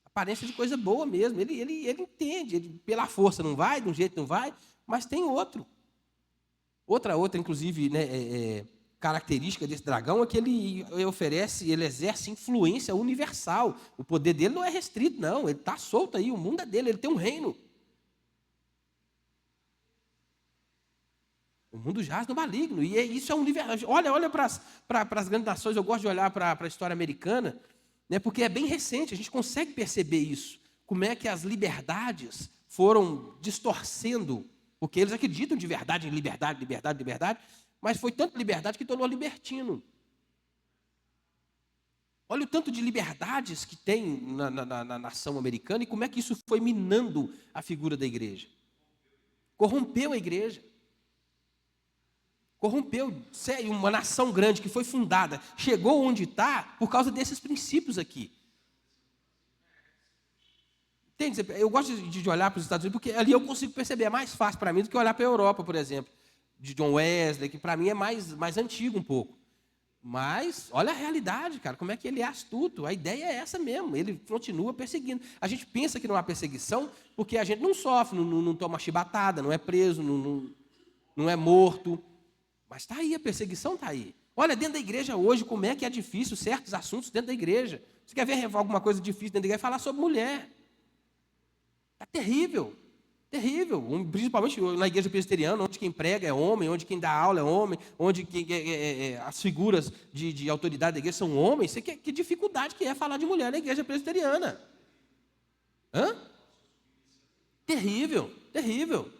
A: Aparência de coisa boa mesmo. Ele entende. Ele, pela força não vai, de um jeito não vai, mas tem outro. Outra inclusive, né, característica desse dragão é que ele oferece, ele exerce influência universal. O poder dele não é restrito, não. Ele está solto aí, o mundo é dele, ele tem um reino. O mundo jaz no maligno. E isso é um universo. Olha para as grandes nações, eu gosto de olhar para a história americana, né, porque é bem recente, a gente consegue perceber isso. Como é que as liberdades foram distorcendo, porque eles acreditam de verdade em liberdade, liberdade, liberdade, mas foi tanta liberdade que tornou libertino. Olha o tanto de liberdades que tem na nação americana e como é que isso foi minando a figura da igreja. Corrompeu a igreja. Corrompeu, sério, uma nação grande que foi fundada, chegou onde está por causa desses princípios aqui. Entende? Eu gosto de olhar para os Estados Unidos, porque ali eu consigo perceber, é mais fácil para mim do que olhar para a Europa, por exemplo, de John Wesley, que para mim é mais antigo um pouco. Mas, olha a realidade, cara, como é que ele é astuto. A ideia é essa mesmo, ele continua perseguindo. A gente pensa que não há perseguição, porque a gente não sofre, não toma chibatada, não é preso, não é morto. Mas está aí, a perseguição está aí. Olha, dentro da igreja hoje, como é que é difícil certos assuntos dentro da igreja. Você quer ver alguma coisa difícil dentro da igreja? Falar sobre mulher. Está terrível, terrível. Principalmente na igreja presbiteriana, onde quem prega é homem, onde quem dá aula é homem, onde as figuras de autoridade da igreja são homens. Que dificuldade que é falar de mulher na igreja presbiteriana. Hã? Terrível, terrível.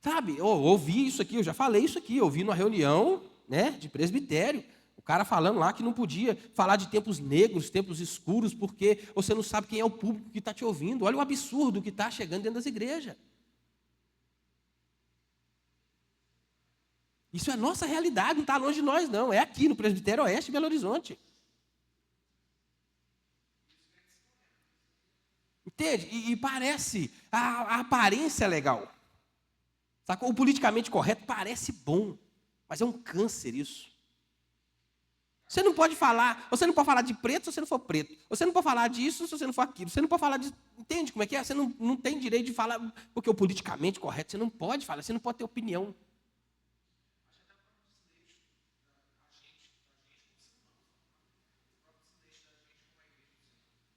A: Sabe, eu ouvi isso aqui, eu já falei isso aqui, eu ouvi numa reunião, né, de presbitério, o cara falando lá que não podia falar de tempos negros, tempos escuros, porque você não sabe quem é o público que está te ouvindo. Olha o absurdo que está chegando dentro das igrejas. Isso é nossa realidade, não está longe de nós, não. É aqui no Presbitério Oeste de Belo Horizonte. Entende? E parece, a aparência é legal. Sacou? O politicamente correto parece bom, mas é um câncer isso. Você não pode falar de preto se você não for preto. Você não pode falar disso se você não for aquilo. Você não pode falar de. Entende como é que é? Você não tem direito de falar, porque o politicamente correto, você não pode falar, você não pode ter opinião.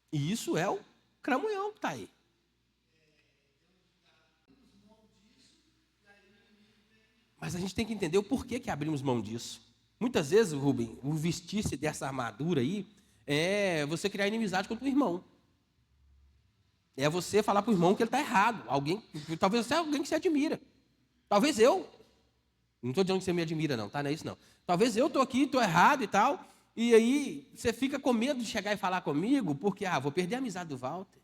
A: E isso é o cramunhão que está aí. Mas a gente tem que entender o porquê que abrimos mão disso. Muitas vezes, Rubem, o vestir-se dessa armadura aí é você criar inimizade contra o irmão. É você falar para o irmão que ele está errado. Talvez até alguém que você admira. Talvez eu. Não estou dizendo que você me admira, não, tá? Não é isso, não. Talvez eu estou aqui, estou errado e tal. E aí você fica com medo de chegar e falar comigo, porque, vou perder a amizade do Walter.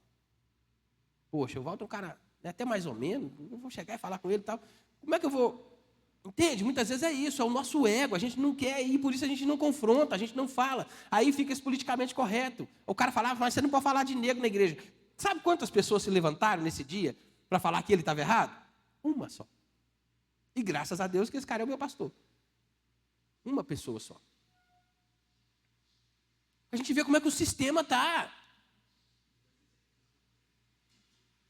A: Poxa, o Walter é um cara, até mais ou menos, eu vou chegar e falar com ele e tal. Como é que eu vou. Entende? Muitas vezes é isso, é o nosso ego, a gente não quer ir, por isso a gente não confronta, a gente não fala. Aí fica esse politicamente correto. O cara falava, mas você não pode falar de negro na igreja. Sabe quantas pessoas se levantaram nesse dia para falar que ele estava errado? Uma só. E graças a Deus que esse cara é o meu pastor. Uma pessoa só. A gente vê como é que o sistema está.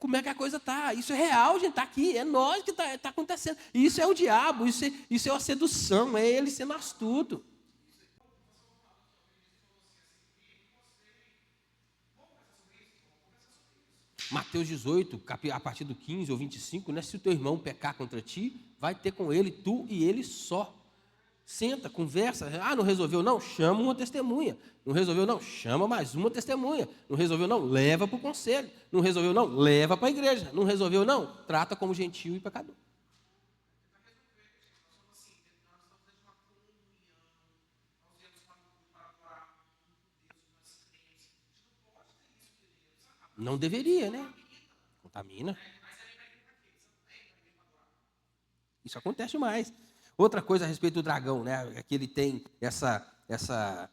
A: como é que a coisa está. Isso é real, gente, está aqui, é nós que está acontecendo. E isso é o diabo, isso é uma sedução, é ele sendo astuto. Mateus 18, a partir do 15 ou 25, né? Se o teu irmão pecar contra ti, vai ter com ele, tu e ele só. Senta, conversa. Ah, não resolveu não? Chama uma testemunha. Não resolveu não? Chama mais uma testemunha. Não resolveu não? Leva para o conselho. Não resolveu não? Leva para a igreja. Não resolveu não? Trata como gentil e pecador. Não deveria, né? Contamina. Isso acontece mais. Outra coisa a respeito do dragão, né? É que ele tem essa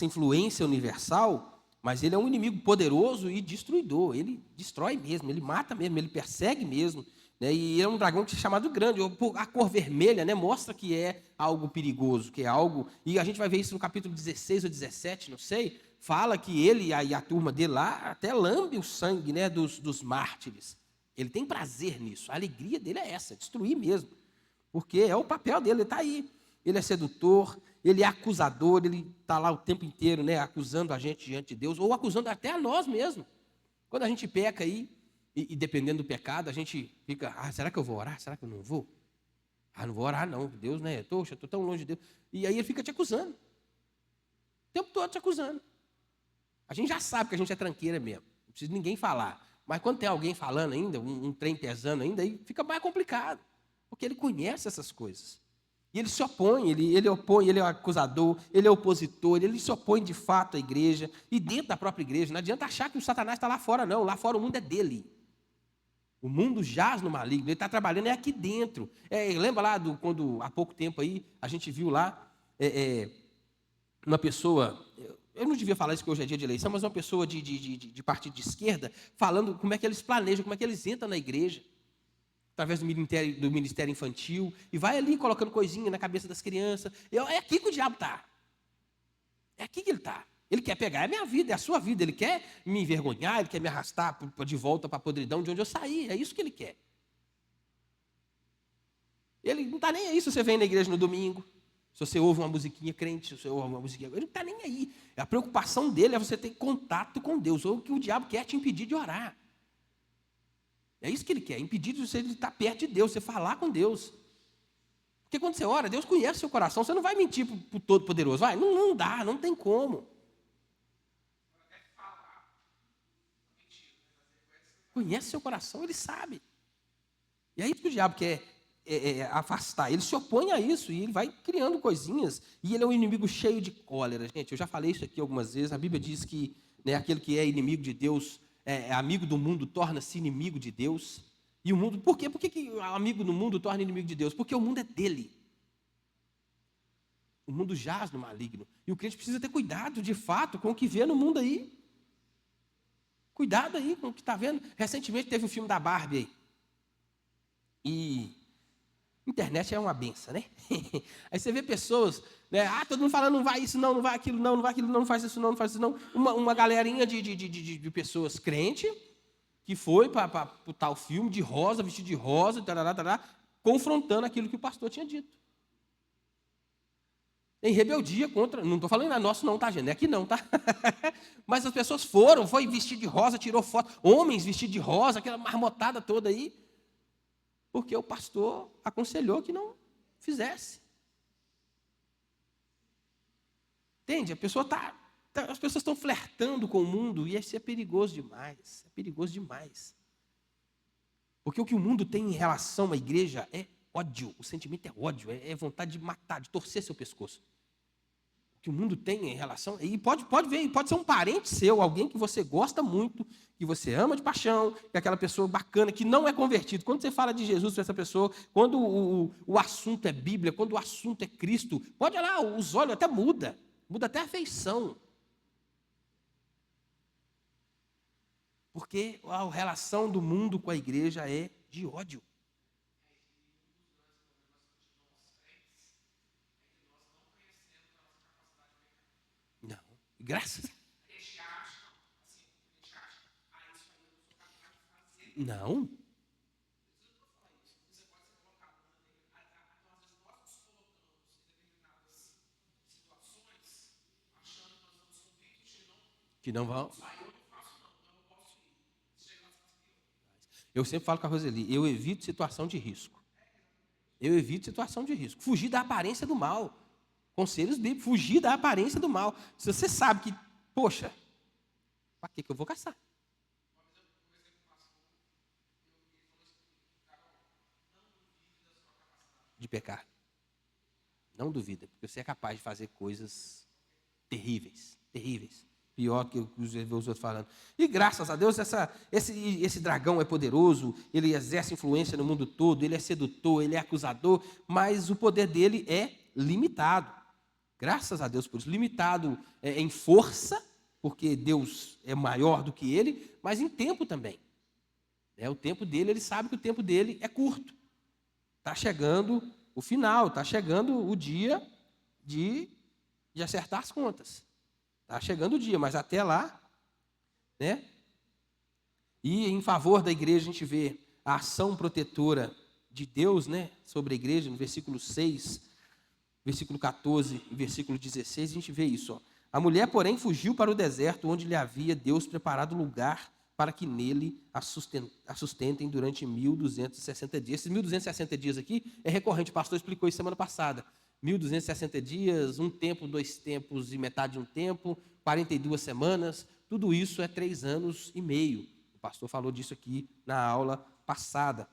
A: influência universal, mas ele é um inimigo poderoso e destruidor. Ele destrói mesmo, ele mata mesmo, ele persegue mesmo. Né? E é um dragão que é chamado grande. A cor vermelha, né, mostra que é algo perigoso, que é algo... E a gente vai ver isso no capítulo 16 ou 17, não sei. Fala que ele e a turma dele lá até lambe o sangue, né, dos mártires. Ele tem prazer nisso. A alegria dele é essa, destruir mesmo. Porque é o papel dele, ele está aí. Ele é sedutor, ele é acusador, ele está lá o tempo inteiro, né, acusando a gente diante de Deus, ou acusando até a nós mesmos. Quando a gente peca aí, e dependendo do pecado, a gente fica, será que eu vou orar? Será que eu não vou? Não vou orar não, Deus, né, estou tão longe de Deus. E aí ele fica te acusando. O tempo todo te acusando. A gente já sabe que a gente é tranqueira mesmo, não precisa de ninguém falar. Mas quando tem alguém falando ainda, um trem pesando ainda, aí fica mais complicado. Porque ele conhece essas coisas. E ele se opõe, ele opõe, ele é acusador, ele é opositor, ele se opõe de fato à igreja e dentro da própria igreja. Não adianta achar que o Satanás está lá fora, não. Lá fora o mundo é dele. O mundo jaz no maligno, ele está trabalhando aqui dentro. Lembra lá quando há pouco tempo aí a gente viu lá uma pessoa, eu não devia falar isso que hoje é dia de eleição, mas uma pessoa de partido de esquerda falando como é que eles planejam, como é que eles entram na igreja. Através do ministério infantil, e vai ali colocando coisinha na cabeça das crianças. É aqui que o diabo está. É aqui que ele está. Ele quer pegar a minha vida, é a sua vida. Ele quer me envergonhar, ele quer me arrastar de volta para a podridão de onde eu saí. É isso que ele quer. Ele não está nem aí se você vem na igreja no domingo, se você ouve uma musiquinha crente, se você ouve uma musiquinha... Ele não está nem aí. A preocupação dele é você ter contato com Deus, ou que o diabo quer te impedir de orar. É isso que ele quer, impedir de você estar perto de Deus, você falar com Deus. Porque quando você ora, Deus conhece o seu coração, você não vai mentir para o Todo-Poderoso, vai? Não dá, não tem como. Conhece o seu coração, ele sabe. E é isso que o diabo quer afastar. Ele se opõe a isso e ele vai criando coisinhas. E ele é um inimigo cheio de cólera. Gente, eu já falei isso aqui algumas vezes. A Bíblia diz que, né, aquele que é inimigo de Deus, amigo do mundo, torna-se inimigo de Deus. E o mundo, por quê? Por que o amigo do mundo torna inimigo de Deus? Porque o mundo é dele. O mundo jaz no maligno. E o crente precisa ter cuidado, de fato, com o que vê no mundo aí. Cuidado aí com o que está vendo. Recentemente teve um filme da Barbie aí. E internet é uma benção, né? Aí você vê pessoas, né? Todo mundo falando, não vai isso não, não vai aquilo não, não vai aquilo não, não faz isso não, não faz isso não. Uma galerinha de pessoas crente que foi para o tal filme de rosa, vestido de rosa, tarará, tarará, confrontando aquilo que o pastor tinha dito. Em rebeldia contra, não estou falando nosso não, tá, gente? Não é aqui não, tá? Mas as pessoas foi vestido de rosa, tirou foto, homens vestidos de rosa, aquela marmotada toda aí, porque o pastor aconselhou que não fizesse. Entende? As pessoas estão flertando com o mundo e isso é perigoso demais. É perigoso demais. Porque o que o mundo tem em relação à igreja é ódio. O sentimento é ódio, é vontade de matar, de torcer seu pescoço. O que o mundo tem em relação... E pode ver, pode ser um parente seu, alguém que você gosta muito, que você ama de paixão, que é aquela pessoa bacana, que não é convertido. Quando você fala de Jesus para essa pessoa, quando o assunto é Bíblia, quando o assunto é Cristo, pode olhar, os olhos até muda até a feição. Porque a relação do mundo com a igreja é de ódio. Não. Graças a Não. Que não vão. Eu sempre falo com a Roseli, eu evito situação de risco. Eu evito situação de risco. Fugir da aparência do mal. Conselhos bíblicos, fugir da aparência do mal. Se você sabe que, poxa, para que eu vou caçar? De pecar. Não duvida, porque você é capaz de fazer coisas terríveis, terríveis. Pior do que os outros falando. E graças a Deus, esse dragão é poderoso, ele exerce influência no mundo todo, ele é sedutor, ele é acusador, mas o poder dele é limitado. Graças a Deus por isso. Limitado em força, porque Deus é maior do que ele, mas em tempo também. O tempo dele, ele sabe que o tempo dele é curto. Está chegando o final, está chegando o dia de acertar as contas. Está chegando o dia, mas até lá, né? E em favor da igreja a gente vê a ação protetora de Deus, né, sobre a igreja, no versículo 6, versículo 14 e versículo 16, a gente vê isso. Ó. A mulher, porém, fugiu para o deserto, onde lhe havia Deus preparado lugar para que nele a sustentem durante 1.260 dias. Esses 1.260 dias aqui é recorrente, o pastor explicou isso semana passada. 1.260 dias, um tempo, 2 tempos e metade de um tempo, 42 semanas, tudo isso é 3 anos e meio. O pastor falou disso aqui na aula passada.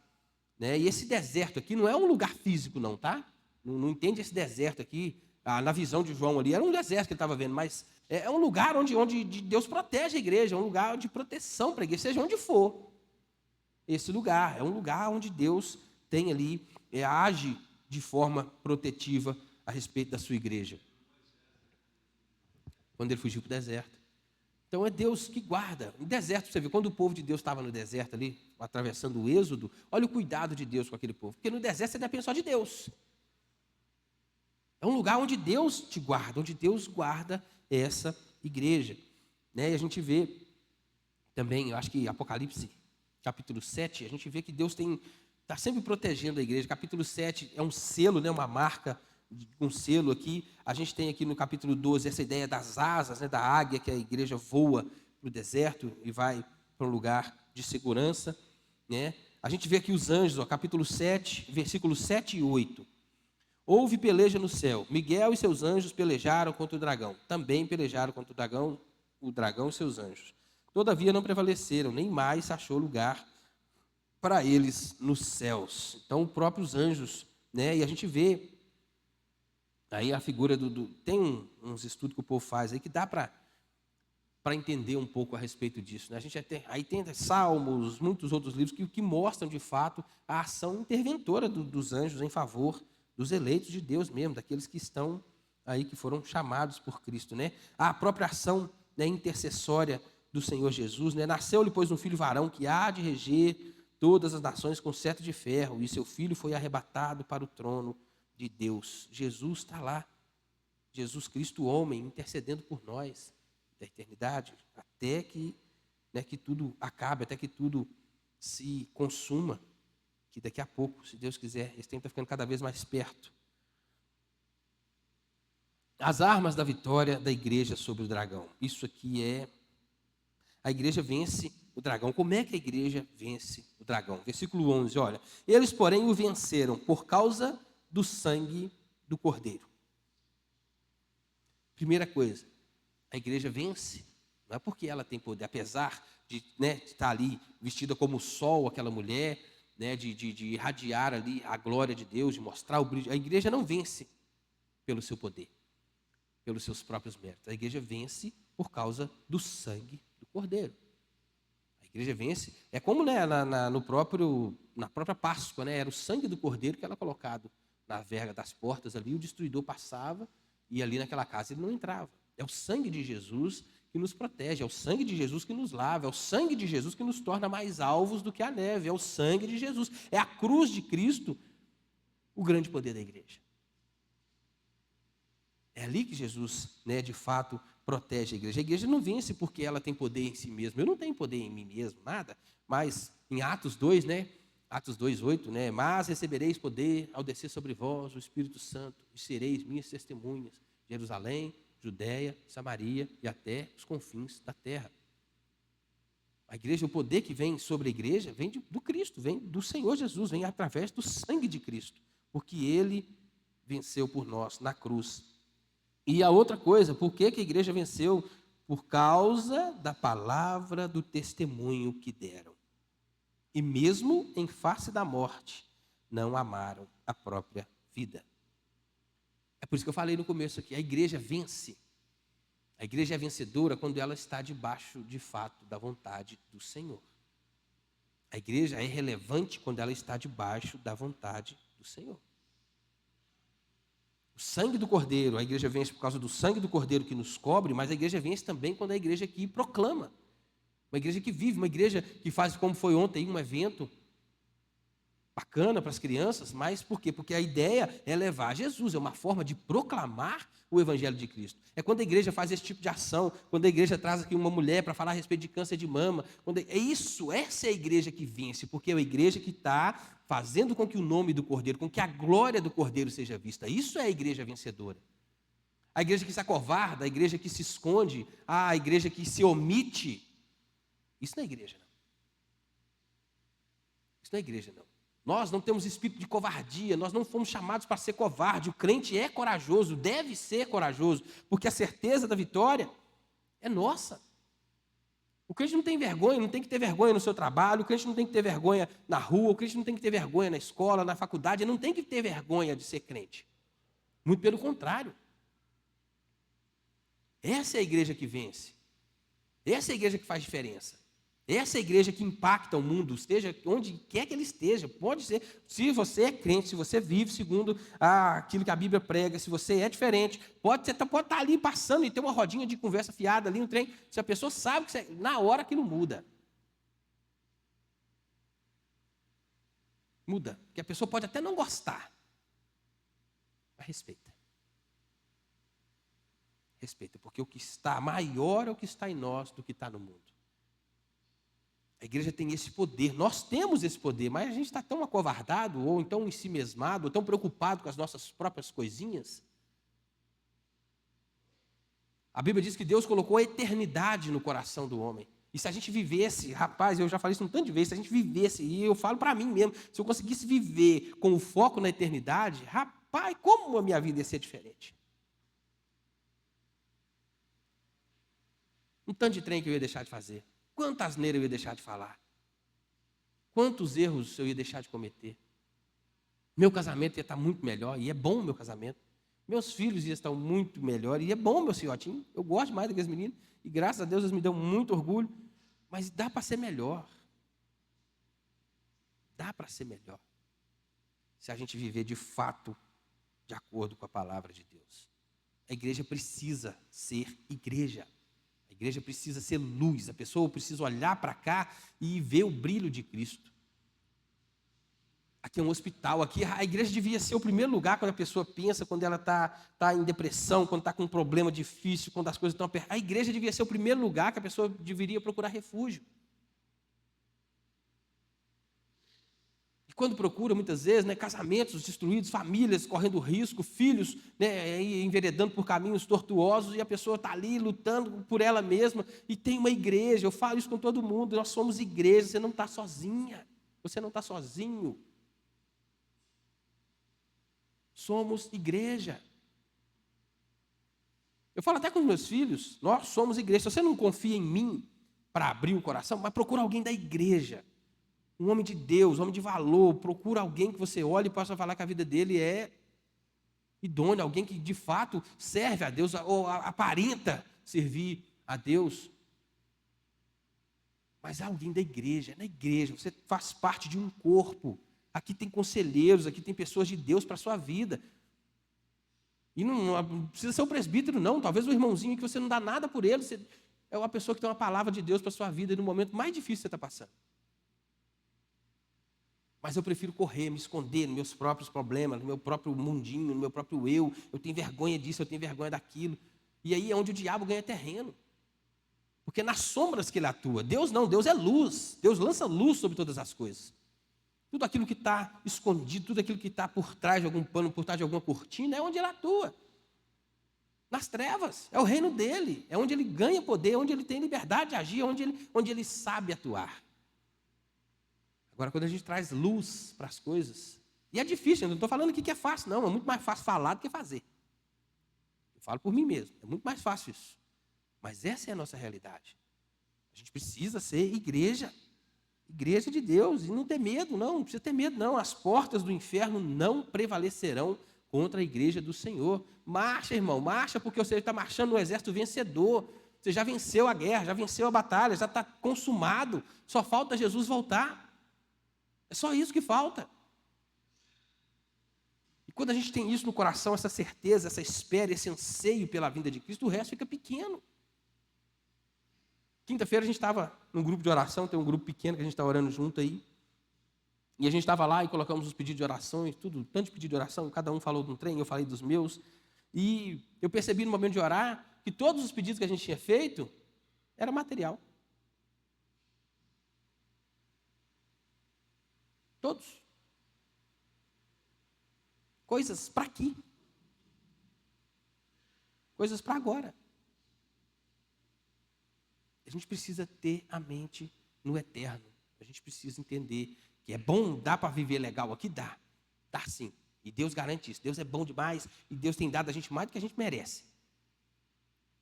A: Né? E esse deserto aqui não é um lugar físico não, tá? Não entende esse deserto aqui, na visão de João ali, era um deserto que ele estava vendo, mas é um lugar onde Deus protege a igreja, é um lugar de proteção para a igreja, seja onde for. Esse lugar, é um lugar onde Deus tem ali, age de forma protetiva a respeito da sua igreja. Quando ele fugiu para o deserto. Então é Deus que guarda. No deserto, você vê, quando o povo de Deus estava no deserto ali, atravessando o Êxodo, olha o cuidado de Deus com aquele povo. Porque no deserto você depende só de Deus. É um lugar onde Deus te guarda, onde Deus guarda essa igreja. Né? E a gente vê também, eu acho que Apocalipse, capítulo 7, a gente vê que Deus está sempre protegendo a igreja. Capítulo 7 é um selo, né, uma marca, um selo aqui. A gente tem aqui no capítulo 12 essa ideia das asas, né, da águia, que a igreja voa para o deserto e vai para um lugar de segurança. Né? A gente vê aqui os anjos, ó, capítulo 7, versículos 7 e 8. Houve peleja no céu. Miguel e seus anjos pelejaram contra o dragão. Também pelejaram contra o dragão e seus anjos. Todavia não prevaleceram, nem mais se achou lugar para eles nos céus. Então, os próprios anjos, né? E a gente vê aí a figura tem uns estudos que o povo faz aí que dá para entender um pouco a respeito disso. Né? A gente aí tem Salmos, muitos outros livros que mostram, de fato, a ação interventora dos anjos em favor dos eleitos de Deus mesmo, daqueles que estão aí, que foram chamados por Cristo. Né? A própria ação, né, intercessória do Senhor Jesus. Né? Nasceu-lhe, pois, um filho varão que há de reger todas as nações com cetro de ferro, e seu filho foi arrebatado para o trono de Deus. Jesus está lá. Jesus Cristo, homem, intercedendo por nós da eternidade, até que, né, que tudo acabe, até que tudo se consuma, que daqui a pouco, se Deus quiser, esse tempo está ficando cada vez mais perto. As armas da vitória da igreja sobre o dragão. Isso aqui é... A igreja vence o dragão. Como é que a igreja vence o dragão? Versículo 11, olha. Eles, porém, o venceram por causa do sangue do Cordeiro. Primeira coisa, a igreja vence, não é porque ela tem poder, apesar de, né, de estar ali vestida como o sol, aquela mulher, né, de irradiar ali a glória de Deus, de mostrar o brilho. A igreja não vence pelo seu poder, pelos seus próprios méritos. A igreja vence por causa do sangue do Cordeiro. A igreja vence, é como, né, na própria Páscoa, né, era o sangue do Cordeiro que era colocado na verga das portas ali, o destruidor passava e ali naquela casa ele não entrava. É o sangue de Jesus que nos protege, é o sangue de Jesus que nos lava, é o sangue de Jesus que nos torna mais alvos do que a neve, é o sangue de Jesus, é a cruz de Cristo o grande poder da igreja. É ali que Jesus, né, de fato, protege a igreja. A igreja não vence porque ela tem poder em si mesma. Eu não tenho poder em mim mesmo, nada. Mas em Atos 2, né, Atos 2:8, né, mas recebereis poder ao descer sobre vós o Espírito Santo e sereis minhas testemunhas, Jerusalém, Judéia, Samaria e até os confins da terra. A igreja, o poder que vem sobre a igreja, vem do Cristo, vem do Senhor Jesus, vem através do sangue de Cristo, porque Ele venceu por nós na cruz. E a outra coisa, por que a igreja venceu? Por causa da palavra do testemunho que deram. E mesmo em face da morte, não amaram a própria vida. É por isso que eu falei no começo aqui, a igreja vence. A igreja é vencedora quando ela está debaixo, de fato, da vontade do Senhor. A igreja é relevante quando ela está debaixo da vontade do Senhor. O sangue do Cordeiro, a igreja vence por causa do sangue do Cordeiro que nos cobre, mas a igreja vence também quando é a igreja que proclama. Uma igreja que vive, uma igreja que faz, como foi ontem, um evento bacana para as crianças, mas por quê? Porque a ideia é levar Jesus, é uma forma de proclamar o Evangelho de Cristo. É quando a igreja faz esse tipo de ação, quando a igreja traz aqui uma mulher para falar a respeito de câncer de mama. Essa é a igreja que vence, porque é a igreja que está fazendo com que o nome do Cordeiro, com que a glória do Cordeiro seja vista. Isso é a igreja vencedora. A igreja que se acovarda, a igreja que se esconde, a igreja que se omite, isso não é igreja, não. Isso não é igreja, não. Nós não temos espírito de covardia, nós não fomos chamados para ser covarde. O crente é corajoso, deve ser corajoso, porque a certeza da vitória é nossa. O crente não tem vergonha, não tem que ter vergonha no seu trabalho, o crente não tem que ter vergonha na rua, o crente não tem que ter vergonha na escola, na faculdade, ele não tem que ter vergonha de ser crente. Muito pelo contrário. Essa é a igreja que vence. Essa é a igreja que faz diferença. Essa é a igreja que impacta o mundo, esteja onde quer que ele esteja. Pode ser, se você é crente, se você vive segundo aquilo que a Bíblia prega, se você é diferente, pode estar ali passando e ter uma rodinha de conversa fiada ali, um trem. Se a pessoa sabe que na hora aquilo muda. Muda. Porque a pessoa pode até não gostar, mas respeita. Respeita, porque o que está maior é o que está em nós do que está no mundo. A igreja tem esse poder, nós temos esse poder, mas a gente está tão acovardado, ou então ensimesmado, ou tão preocupado com as nossas próprias coisinhas. A Bíblia diz que Deus colocou a eternidade no coração do homem. E se a gente vivesse, rapaz, eu já falei isso um tanto de vezes, se a gente vivesse, e eu falo para mim mesmo, se eu conseguisse viver com o foco na eternidade, rapaz, como a minha vida ia ser diferente? Um tanto de trem que eu ia deixar de fazer. Quanta asneira eu ia deixar de falar? Quantos erros eu ia deixar de cometer? Meu casamento ia estar muito melhor, e é bom o meu casamento. Meus filhos iam estar muito melhor, e é bom meu filhotinho. Eu gosto mais daqueles meninos, e graças a Deus eles me dão muito orgulho, mas dá para ser melhor. Dá para ser melhor. Se a gente viver de fato de acordo com a palavra de Deus. A igreja precisa ser igreja. A igreja precisa ser luz, a pessoa precisa olhar para cá e ver o brilho de Cristo. Aqui é um hospital, aqui a igreja devia ser o primeiro lugar quando a pessoa pensa, quando ela está em depressão, quando está com um problema difícil, quando as coisas estão apertadas. A igreja devia ser o primeiro lugar que a pessoa deveria procurar refúgio. E quando procura, muitas vezes, né, casamentos destruídos, famílias correndo risco, filhos, né, enveredando por caminhos tortuosos, e a pessoa está ali lutando por ela mesma, e tem uma igreja. Eu falo isso com todo mundo, nós somos igreja, você não está sozinha, você não está sozinho. Somos igreja. Eu falo até com os meus filhos, nós somos igreja. Se você não confia em mim para abrir o coração, mas procura alguém da igreja. Um homem de Deus, um homem de valor, procura alguém que você olhe e possa falar que a vida dele é idônea, alguém que de fato serve a Deus, ou aparenta servir a Deus. Mas há alguém da igreja, na igreja, você faz parte de um corpo. Aqui tem conselheiros, aqui tem pessoas de Deus para a sua vida. E não precisa ser o presbítero, não. Talvez o irmãozinho que você não dá nada por ele, você é uma pessoa que tem uma palavra de Deus para a sua vida no momento mais difícil que você está passando. Mas eu prefiro correr, me esconder nos meus próprios problemas, no meu próprio mundinho, no meu próprio eu. Eu tenho vergonha disso, eu tenho vergonha daquilo. E aí é onde o diabo ganha terreno. Porque nas sombras que ele atua. Deus não, Deus é luz. Deus lança luz sobre todas as coisas. Tudo aquilo que está escondido, tudo aquilo que está por trás de algum pano, por trás de alguma cortina, é onde ele atua. Nas trevas. É o reino dele. É onde ele ganha poder, onde ele tem liberdade de agir, onde ele sabe atuar. Agora, quando a gente traz luz para as coisas, e é difícil, eu não estou falando aqui que é fácil, não, é muito mais fácil falar do que fazer. Eu falo por mim mesmo, é muito mais fácil isso. Mas essa é a nossa realidade. A gente precisa ser igreja de Deus, e não ter medo, não precisa ter medo, não. As portas do inferno não prevalecerão contra a igreja do Senhor. Marcha, irmão, marcha, porque você está marchando no exército vencedor. Você já venceu a guerra, já venceu a batalha, já está consumado. Só falta Jesus voltar. É só isso que falta. E quando a gente tem isso no coração, essa certeza, essa espera, esse anseio pela vinda de Cristo, o resto fica pequeno. Quinta-feira a gente estava num grupo de oração, tem um grupo pequeno que a gente está orando junto aí. E a gente estava lá e colocamos os pedidos de oração e tudo, tanto de pedido de oração, cada um falou de um trem, eu falei dos meus. E eu percebi no momento de orar que todos os pedidos que a gente tinha feito era material. Todos. Coisas para aqui. Coisas para agora. A gente precisa ter a mente no eterno. A gente precisa entender que é bom, dá para viver legal aqui? Dá. Dá sim. E Deus garante isso. Deus é bom demais e Deus tem dado a gente mais do que a gente merece.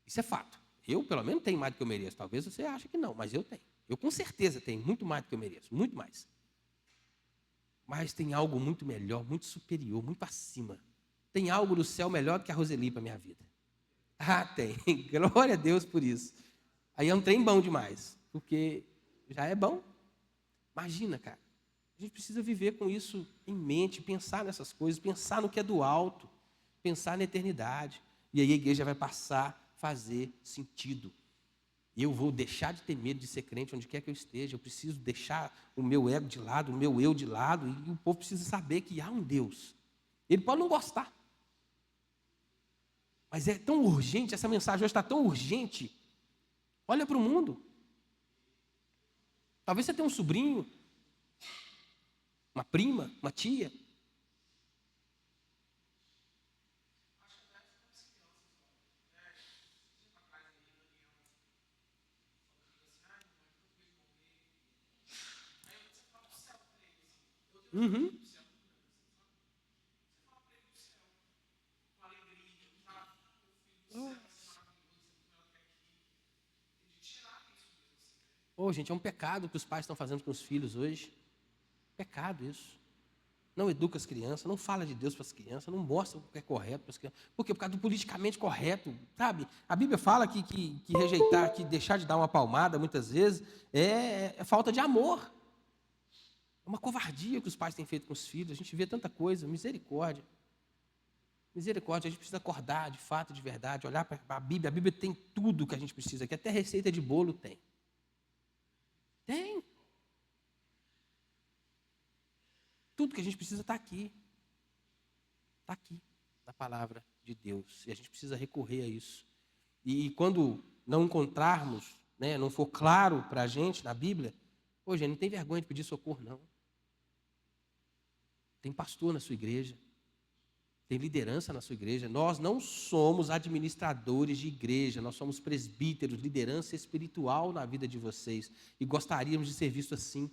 A: Isso é fato. Eu, pelo menos, tenho mais do que eu mereço. Talvez você ache que não, mas eu tenho. Eu, com certeza, tenho muito mais do que eu mereço. Muito mais. Mas tem algo muito melhor, muito superior, muito acima. Tem algo do céu melhor do que a Roseli para a minha vida. Ah, tem. Glória a Deus por isso. Aí é um trem bom demais, porque já é bom. Imagina, cara. A gente precisa viver com isso em mente, pensar nessas coisas, pensar no que é do alto, pensar na eternidade. E aí a igreja vai passar a fazer sentido. Eu vou deixar de ter medo de ser crente onde quer que eu esteja. Eu preciso deixar o meu ego de lado, o meu eu de lado. E o povo precisa saber que há um Deus. Ele pode não gostar. Mas é tão urgente, essa mensagem hoje está tão urgente. Olha para o mundo. Talvez você tenha um sobrinho, uma prima, uma tia. Uhum. Oh, gente, é um pecado que os pais estão fazendo com os filhos hoje. Pecado isso. Não educa as crianças, não fala de Deus para as crianças, não mostra o que é correto para as crianças. Por quê? Por causa do politicamente correto, sabe? A Bíblia fala que rejeitar, que deixar de dar uma palmada, muitas vezes, é falta de amor. É uma covardia que os pais têm feito com os filhos. A gente vê tanta coisa, misericórdia. Misericórdia, a gente precisa acordar de fato, de verdade, olhar para a Bíblia. A Bíblia tem tudo que a gente precisa, que até receita de bolo tem. Tem. Tudo que a gente precisa está aqui. Está aqui, na palavra de Deus. E a gente precisa recorrer a isso. E quando não encontrarmos, né, não for claro para a gente na Bíblia, pô, gente, não tem vergonha de pedir socorro, não. Tem pastor na sua igreja. Tem liderança na sua igreja. Nós não somos administradores de igreja, nós somos presbíteros, liderança espiritual na vida de vocês. E gostaríamos de ser vistos assim.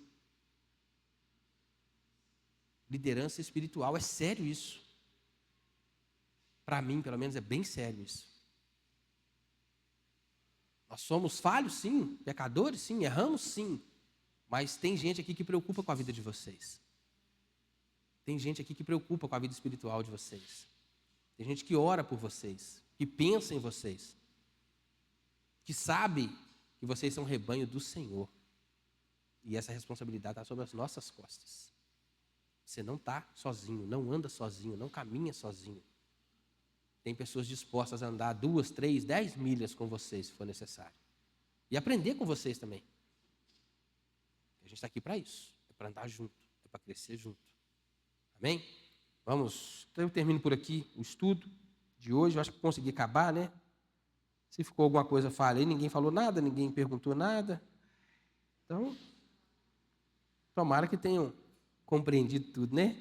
A: Liderança espiritual, é sério isso. Para mim, pelo menos, é bem sério isso. Nós somos falhos, sim, pecadores, sim, erramos, sim. Mas tem gente aqui que preocupa com a vida de vocês. Tem gente aqui que preocupa com a vida espiritual de vocês. Tem gente que ora por vocês, que pensa em vocês, que sabe que vocês são rebanho do Senhor. E essa responsabilidade está sobre as nossas costas. Você não está sozinho, não anda sozinho, não caminha sozinho. Tem pessoas dispostas a andar 2, 3, 10 milhas com vocês, se for necessário. E aprender com vocês também. A gente está aqui para isso, é para andar junto. para crescer junto. Amém? Vamos, então eu termino por aqui o estudo de hoje. Eu acho que consegui acabar, né? Se ficou alguma coisa falha aí, ninguém falou nada, ninguém perguntou nada. Então, tomara que tenham compreendido tudo, né?